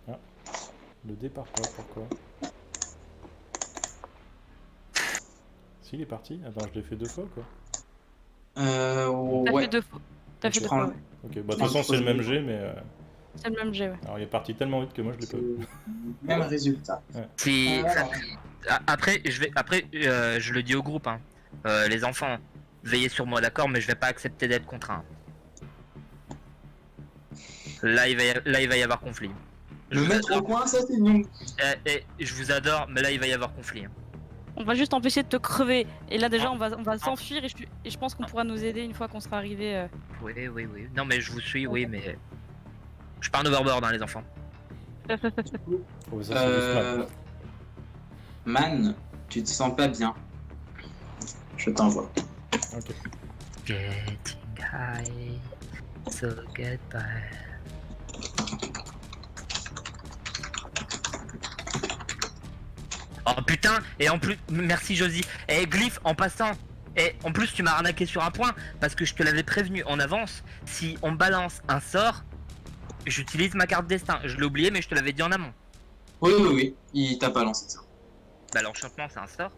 Ah, le départ pas, pourquoi? S'il est parti? Attends, je l'ai fait 2 fois quoi. T'as Ouais. fait deux fois. T'as fait Tu deux prends fois, le- ouais. Ok, bah de toute façon c'est le même jet, mais C'est le même jet, ouais. alors il est parti tellement vite que moi je l'ai pas vu. Même résultat. Si Alors, après je le dis au groupe hein. Les enfants, veillez sur moi d'accord, mais je vais pas accepter d'être contraint. Là il va y avoir conflit. Je le vous mettre au adore. coin, ça c'est non. Je vous adore, mais là il va y avoir conflit. On va juste empêcher de te crever. Et là déjà on va s'enfuir et je pense qu'on pourra nous aider une fois qu'on sera arrivé. Oui. Non mais je vous suis, oui, mais je suis pas un overboard hein, les enfants. Oh, mais ça, c'est juste mal. Man, tu te sens pas bien. Je t'envoie. Ok. Getting high, so goodbye. Oh putain, et en plus, merci Josie. Et Glyph, en passant, et en plus tu m'as arnaqué sur un point, parce que je te l'avais prévenu en avance, si on balance un sort, j'utilise ma carte destin. Je l'ai oublié, mais je te l'avais dit en amont. Oui, il t'a pas lancé ça. Bah l'enchantement c'est un sort.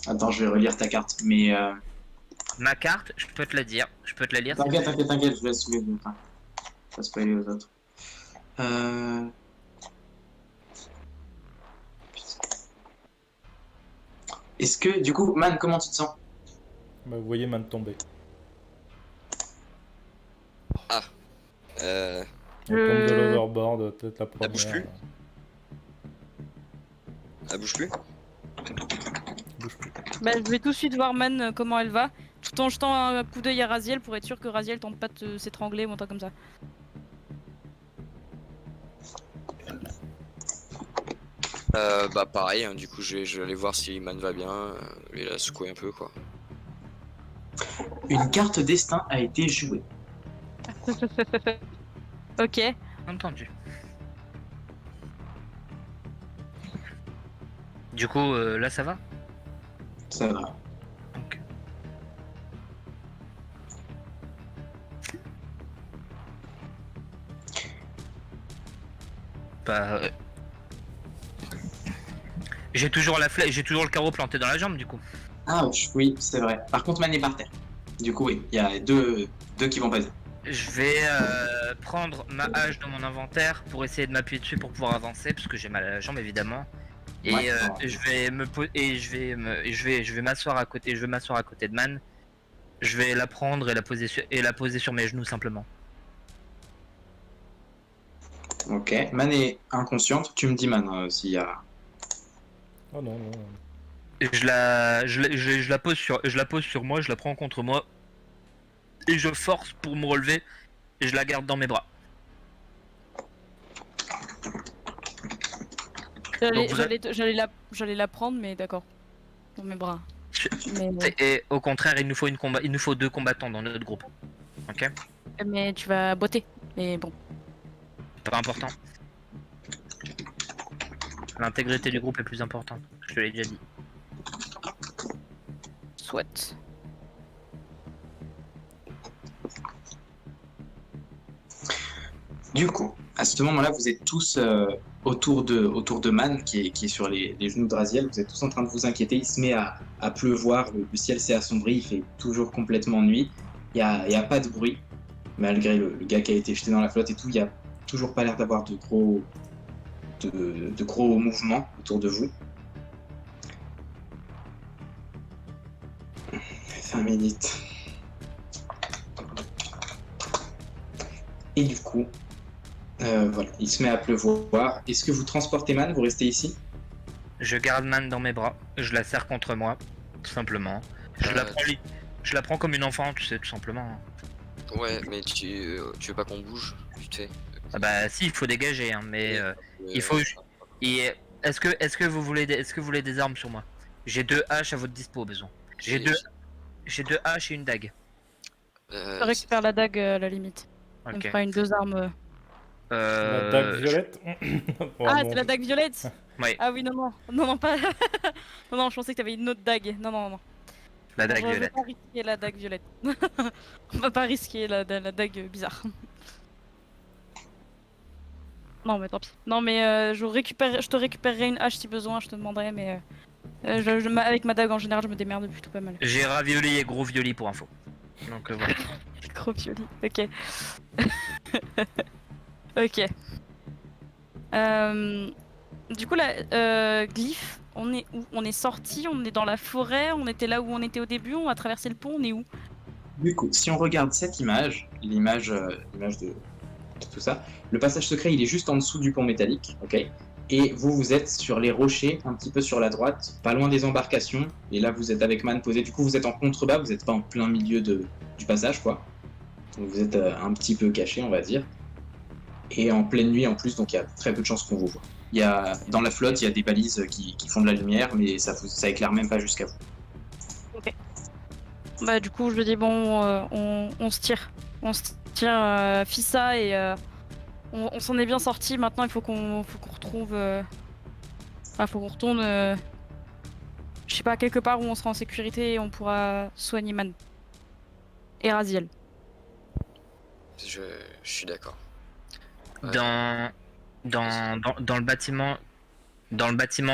Attends, je vais relire ta carte, mais Ma carte, je peux te la dire, je peux te la lire. t'inquiète, je laisse soulever le temps. Pas spoiler aux autres. Est-ce que, du coup, Man, comment tu te sens? Bah, vous voyez Man tomber. Euh, Elle tombe de l'overboard, peut-être la première. Elle bouge plus Elle bouge plus? Bouge plus. Bah je vais tout de suite voir Man comment elle va. Tout en jetant un coup d'œil à Raziel pour être sûr que Raziel tente pas de s'étrangler ou un truc comme ça. Bah pareil, hein, du coup je vais aller voir si Man va bien, et la secouer un peu quoi. Une carte destin a été jouée. Ok. Entendu. Du coup, là ça va? Ça va. Donc. Bah, j'ai toujours la flèche, j'ai toujours le carreau planté dans la jambe du coup. Ah oui, c'est vrai. Par contre, Man est par terre. Du coup, oui, il y a deux qui vont passer. Je vais prendre ma hache dans mon inventaire pour essayer de m'appuyer dessus pour pouvoir avancer parce que j'ai mal à la jambe évidemment. Et Ouais. je vais m'asseoir à côté, de Man. Je vais la prendre et la poser sur mes genoux simplement. Ok. Man est inconsciente. Tu me dis, Man, s'il y a Oh non, non. Et je la pose sur moi, je la prends contre moi. Et je force pour me relever. Et je la garde dans mes bras. Donc vous J'allais la prendre, mais d'accord. Dans mes bras. Et au contraire, il nous faut 2 combattants dans notre groupe. Ok? Mais tu vas botter. Mais bon. Pas important. L'intégrité du groupe est plus importante. Je te l'ai déjà dit. Soit. Du coup, à ce moment-là, vous êtes tous autour de Man qui est sur les genoux de Raziel. Vous êtes tous en train de vous inquiéter. Il se met à pleuvoir. Le ciel s'est assombri. Il fait toujours complètement nuit. Il y a pas de bruit. Malgré le gars qui a été jeté dans la flotte et tout, il n'y a toujours pas l'air d'avoir de gros mouvements autour de vous. 5 minutes. Et du coup, voilà, il se met à pleuvoir. Est-ce que vous transportez Man? Vous restez ici? Je garde Man dans mes bras. Je la serre contre moi. Tout simplement. Je la prends comme une enfant, tu sais, tout simplement. Ouais, mais tu veux pas qu'on bouge, vite fait? Ah bah si, il faut dégager, hein, mais il faut. Est-ce que vous voulez des armes sur moi? J'ai 2 haches à votre dispo au besoin. J'ai deux haches et une dague. Je récupère la dague à la limite. On Ok. fera une 2 armes. La dague violette. Oh, Ah, non. c'est la dague violette. Oui, Ah oui, non, pas. non, je pensais que t'avais une autre dague. Non. la dague Je vais violette. pas risquer la dague violette. On va pas risquer la dague bizarre. Non, mais tant pis. Non, mais je te récupérerai une hache si besoin, je te demanderai, mais avec ma dague en général, je me démerde plutôt pas mal. J'ai ravioli et gros violi pour info. Donc voilà. Gros violi, ok. Ok. Du coup, là, Glyph, on est où? On est sorti, on est dans la forêt, on était là où on était au début, on a traversé le pont, on est où? Du coup, si on regarde cette image, l'image de tout ça, le passage secret, il est juste en dessous du pont métallique, ok? Et vous êtes sur les rochers, un petit peu sur la droite, pas loin des embarcations. Et là, vous êtes avec Man posé. Du coup, vous êtes en contrebas, vous n'êtes pas en plein milieu du passage, quoi. Donc, vous êtes un petit peu caché, on va dire. Et en pleine nuit en plus, donc il y a très peu de chances qu'on vous voit. Dans la flotte, il y a des balises qui font de la lumière, mais ça éclaire même pas jusqu'à vous. Bah, du coup, je dis, bon, on se tire. On se tire, Fissa, et on s'en est bien sorti. Maintenant, il faut qu'on retrouve. Enfin, faut qu'on retourne. Je sais pas, quelque part où on sera en sécurité et on pourra soigner Man. Et Raziel. Je suis d'accord. Dans le bâtiment,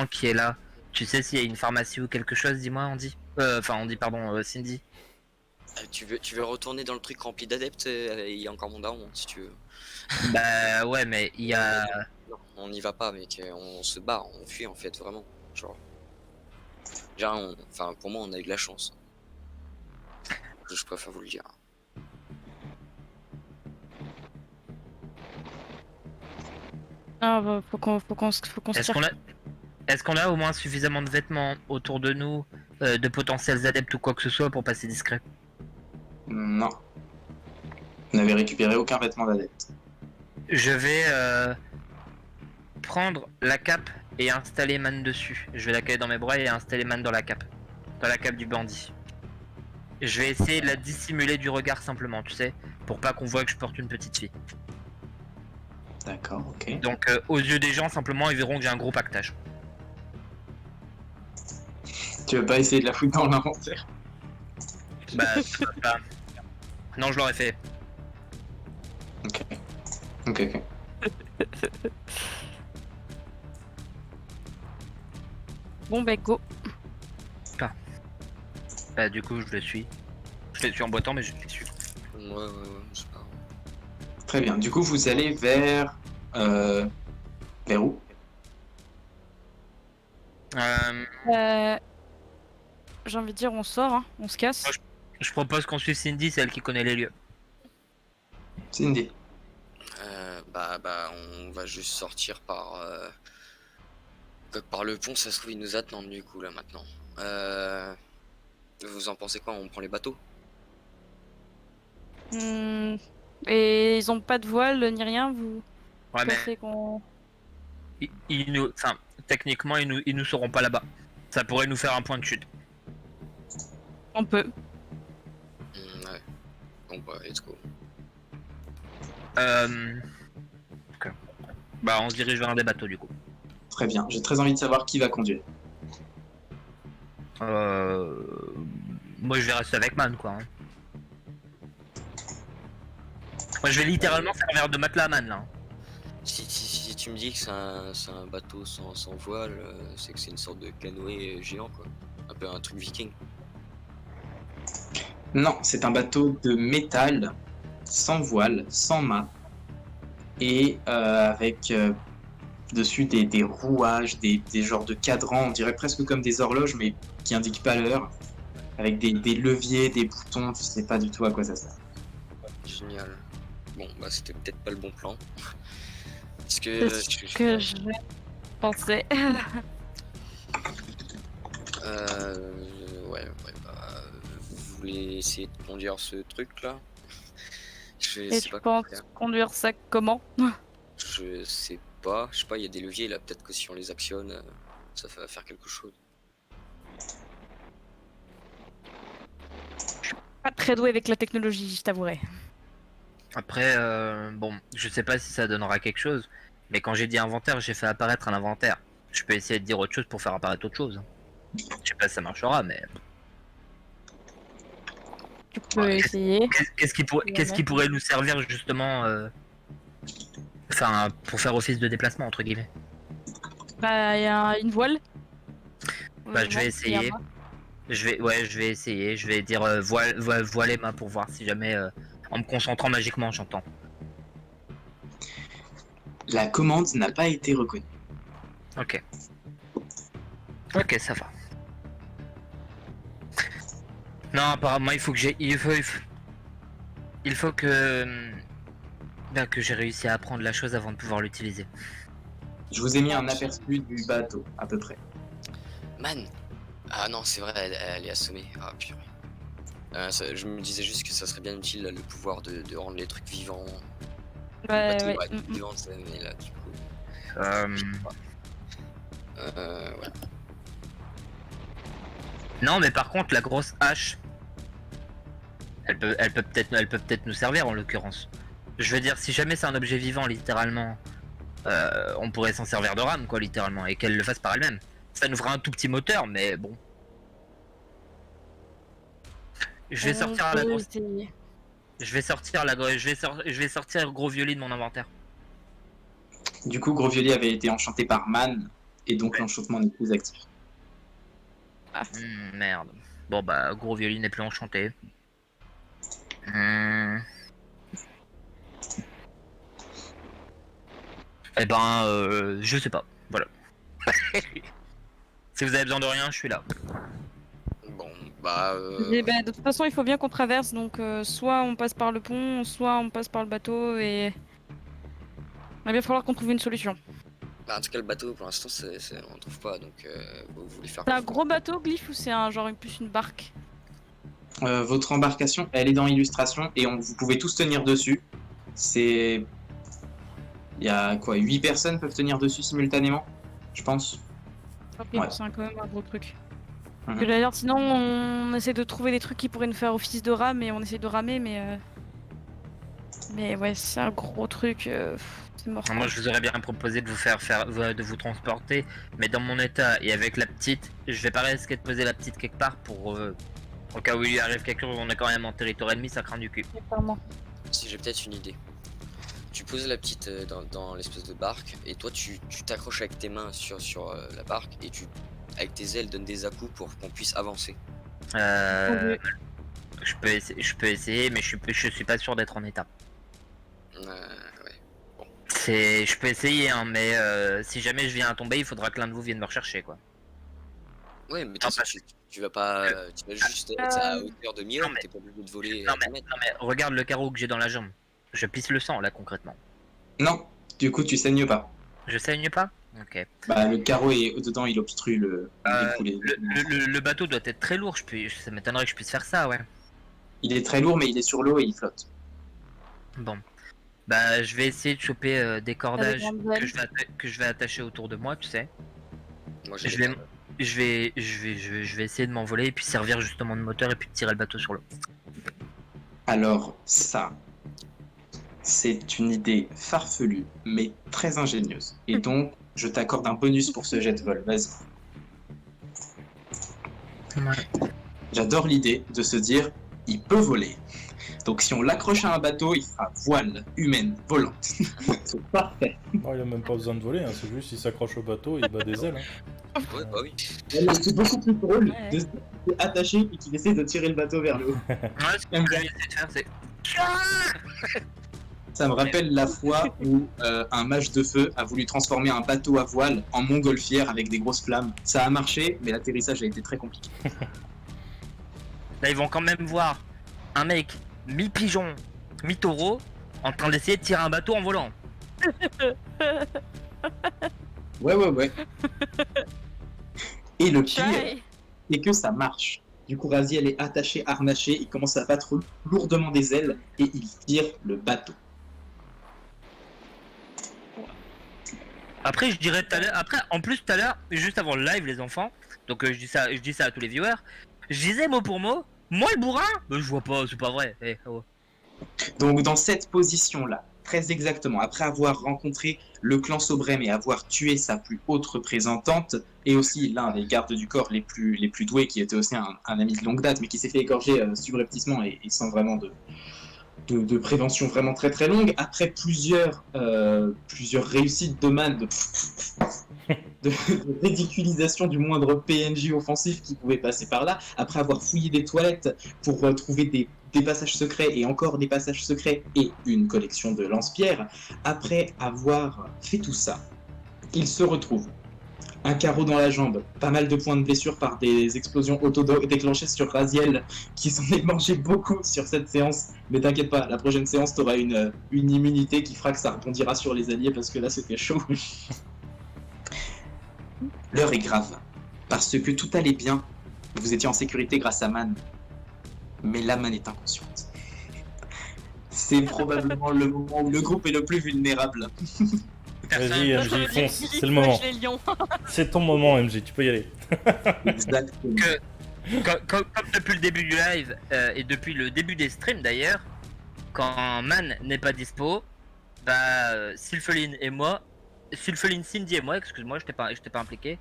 qui est là, tu sais s'il y a une pharmacie ou quelque chose, dis-moi, Andy. Andy, pardon, Cindy. Tu veux retourner dans le truc rempli d'adeptes? Il y a encore mon daron, si tu veux. Bah ouais, mais il y a. Non, on n'y va pas, mec. On se barre, on fuit en fait, vraiment. Genre. Déjà, pour moi, on a eu de la chance. Je préfère vous le dire. Ah, bah, faut qu'on se Est-ce tire. qu'on a au moins suffisamment de vêtements autour de nous, de potentiels adeptes ou quoi que ce soit pour passer discret? Non. Vous n'avez récupéré aucun vêtement d'adepte. Je vais prendre la cape et installer Man dessus. Je vais la caler dans mes bras et installer Man dans la cape du bandit. Je vais essayer de la dissimuler du regard simplement, tu sais, pour pas qu'on voit que je porte une petite fille. D'accord, ok. Donc aux yeux des gens, simplement, ils verront que j'ai un gros pactage. Tu veux pas essayer de la foutre dans l'inventaire? Bah, non, je l'aurais fait. Ok. Bon, bah, go. Bah du coup, je le suis. Je le suis en boitant, mais je le suis. Ouais, c'est pas. Très bien. Du coup, vous allez vers où? J'ai envie de dire, on sort, hein, on se casse. Je propose qu'on suive Cindy, c'est elle qui connaît les lieux. Cindy. On va juste sortir par Quoi que par le pont, ça se trouve, ils nous attendent du coup là maintenant. Vous en pensez quoi? On prend les bateaux? Et ils ont pas de voile ni rien, vous Ouais, mais pensez qu'on... enfin, techniquement, ils nous sauront pas là-bas. Ça pourrait nous faire un point de chute. On peut. Ouais. Bon bah, let's go. Ok. Bah, on se dirige vers un des bateaux du coup. Très bien. J'ai très envie de savoir qui va conduire. Moi, je vais rester avec Man, quoi. Hein. Moi, je vais littéralement servir de matelas à Man là. Si tu me dis que c'est un bateau sans voile, c'est que c'est une sorte de canoë géant quoi. Un peu un truc viking. Non, c'est un bateau de métal, sans voile, sans mât, et avec dessus des rouages, des genres de cadrans, on dirait presque comme des horloges, mais qui indiquent pas l'heure, avec des leviers, des boutons, tu sais pas du tout à quoi ça sert. Génial. Bon bah c'était peut-être pas le bon plan. Parce C'est que ce que je pensais. ouais bah vous voulez essayer de conduire ce truc là? Je Et sais tu pas penses comment faire. conduire ça comment? Je sais pas, il y a des leviers là, peut-être que si on les actionne, ça va faire quelque chose. Pas très doué avec la technologie, je t'avouerai. Après, bon, je sais pas si ça donnera quelque chose, mais quand j'ai dit inventaire, j'ai fait apparaître un inventaire. Je peux essayer de dire autre chose pour faire apparaître autre chose. Je sais pas si ça marchera, mais Tu peux Ouais, essayer. qu'est-ce qui pourrait nous servir justement, enfin, pour faire office de déplacement entre guillemets. Bah, il y a une voile. Bah, je vais Non, essayer. il y a un mât. Je vais essayer. Je vais dire voiler main pour voir si jamais, en me concentrant magiquement, j'entends. La commande n'a pas été reconnue. Ok. Ok, ça va. Non, apparemment, il faut que j'ai. Il faut que. Bah, que j'ai réussi à apprendre la chose avant de pouvoir l'utiliser. Je vous ai mis un aperçu du bateau, à peu près. Man! Ah non, c'est vrai, elle est assommée. Ah purée. Je me disais juste que ça serait bien utile là, le pouvoir de rendre les trucs vivants. Ouais, Bateau, ouais. ouais, vivant, mais là du coup. Ouais. Non, mais par contre, la grosse hache, elle peut peut-être nous servir en l'occurrence. Je veux dire, si jamais c'est un objet vivant, littéralement, on pourrait s'en servir de rame, quoi, littéralement, et qu'elle le fasse par elle-même. Ça nous fera un tout petit moteur, mais bon. Je vais sortir la grosse. Essayer. Je vais sortir je vais sortir gros violet de mon inventaire. Du coup, Gros Violet avait été enchanté par Man, et donc l'enchantement n'est plus actif. Merde. Bon bah, gros violet n'est plus enchanté. Eh ben, je sais pas. Voilà. Si vous avez besoin de rien, je suis là. Bon, bah. Et bah, de toute façon, il faut bien qu'on traverse, donc soit on passe par le pont, soit on passe par le bateau, et il va bien falloir qu'on trouve une solution. Bah, en tout cas, le bateau, pour l'instant, on trouve pas, donc vous voulez faire C'est un quoi? gros bateau, Glyph, ou c'est un genre plus une barque? Votre embarcation, elle est dans illustration, et vous pouvez tous tenir dessus. C'est... Il y a quoi, 8 personnes peuvent tenir dessus simultanément, je pense. Ok, Ouais. c'est quand même un gros truc. Mhm. Que j'allais dire, sinon on essaie de trouver des trucs qui pourraient nous faire office de rame et on essaie de ramer, mais ouais, c'est un gros truc, c'est mort. Moi, je vous aurais bien proposé de vous de vous transporter, mais dans mon état et avec la petite, je vais pas risquer de poser la petite quelque part pour au cas où il lui arrive quelque chose. On est quand même en territoire ennemi, ça craint du cul. Clairement. Si j'ai peut-être une idée. Tu poses la petite dans l'espèce de barque, et toi tu t'accroches avec tes mains sur la barque, et avec tes ailes donnes des à-coups pour qu'on puisse avancer. Je peux essayer, mais je suis pas sûr d'être en état. Ouais. Je peux essayer, hein, mais si jamais je viens à tomber, il faudra que l'un de vous vienne me rechercher, quoi. Ouais, mais de toute façon, tu vas pas. Tu vas juste être à hauteur de mi-homme, t'es pas obligé de voler. Non mais regarde le carreau que j'ai dans la jambe. Je pisse le sang là concrètement. Non, du coup, tu saignes pas. Je saigne pas? Ok. Bah, le carreau est dedans, il obstrue le découlé. Le bateau doit être très lourd, ça m'étonnerait que je puisse faire ça, ouais. Il est très lourd, mais il est sur l'eau et il flotte. Bon. Bah, je vais essayer de choper des cordages grandes voiles. que je vais attacher autour de moi, tu sais. Moi j'ai Je des vais, cordes. je vais essayer de m'envoler et puis servir justement de moteur et puis de tirer le bateau sur l'eau. Alors, ça, c'est une idée farfelue, mais très ingénieuse. Et donc, je t'accorde un bonus pour ce jet de vol. Vas-y. Ouais. J'adore l'idée de se dire, il peut voler. Donc, si on l'accroche à un bateau, il fera voile humaine volante. C'est parfait. Oh, il a même pas besoin de voler, hein, c'est juste il s'accroche au bateau et il bat des ailes. Hein. Ouais, bah oui. C'est beaucoup plus drôle Ouais. de se dire qu'il est attaché et qu'il essaie de tirer le bateau vers le haut. Ouais, ce que je vais essayer de faire, c'est. Ça me rappelle la fois où un mage de feu a voulu transformer un bateau à voile en montgolfière avec des grosses flammes. Ça a marché, mais l'atterrissage a été très compliqué. Là, ils vont quand même voir un mec mi-pigeon, mi-taureau en train d'essayer de tirer un bateau en volant. Ouais. Et le pire, Try. c'est que ça marche. Du coup, Raziel est attaché, harnaché, il commence à battre lourdement des ailes et il tire le bateau. Après, je dirais tout à l'heure. Après, en plus, tout à l'heure, juste avant le live, les enfants. Donc, je dis ça à tous les viewers. Je disais mot pour mot. Moi, le bourrin, je vois pas, c'est pas vrai. Oh. Donc, dans cette position-là, très exactement, après avoir rencontré le clan Sobrem et avoir tué sa plus haute représentante, et aussi l'un des gardes du corps les plus doués, qui était aussi un ami de longue date, mais qui s'est fait égorger subrepticement et sans vraiment de prévention vraiment très très longue, après plusieurs réussites de man, de ridiculisation du moindre PNJ offensif qui pouvait passer par là, après avoir fouillé des toilettes pour trouver des passages secrets et encore des passages secrets et une collection de lance-pierres, après avoir fait tout ça, il se retrouve un carreau dans la jambe, pas mal de points de blessure par des explosions auto-déclenchées sur Raziel, qui s'en est mangé beaucoup sur cette séance. Mais t'inquiète pas, la prochaine séance, t'auras une immunité qui fera que ça rebondira sur les alliés, parce que là, c'était chaud. L'heure est grave, parce que tout allait bien. Vous étiez en sécurité grâce à Man. Mais la Man est inconsciente. C'est probablement le moment où le groupe est le plus vulnérable. Vas-y, Personne- MJ, fonce, Il c'est le moment. les lions. C'est ton moment, MJ, tu peux y aller. Exactement. Comme depuis le début du live et depuis le début des streams d'ailleurs, quand Man n'est pas dispo, bah Sylpheline et moi, Sylpheline, Cindy et moi, excuse-moi, je t'ai pas impliqué,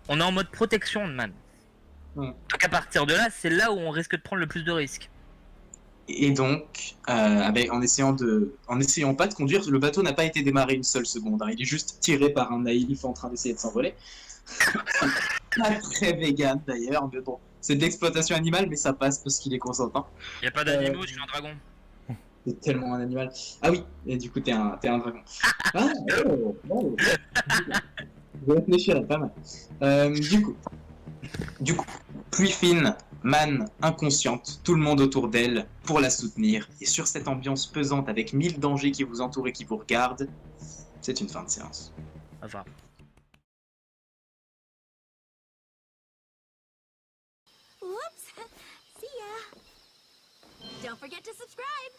on est en mode protection de Man. Mm. Donc à partir de là, c'est là où on risque de prendre le plus de risques. Et donc, en essayant pas de conduire, le bateau n'a pas été démarré une seule seconde. Hein. Il est juste tiré par un naïf en train d'essayer de s'envoler. Pas très vegan d'ailleurs, mais bon, c'est de l'exploitation animale, mais ça passe parce qu'il est consentant. Y a pas d'animaux, je suis un dragon. C'est tellement un animal. Ah oui, et du coup, t'es un dragon. Ah, oh. Je vais réfléchir, pas mal. Du coup, pluie fine, Man inconsciente, tout le monde autour d'elle pour la soutenir. Et sur cette ambiance pesante avec 1000 dangers qui vous entourent et qui vous regardent, c'est une fin de séance. Enfin. Whoops. See ya. Don't forget to subscribe.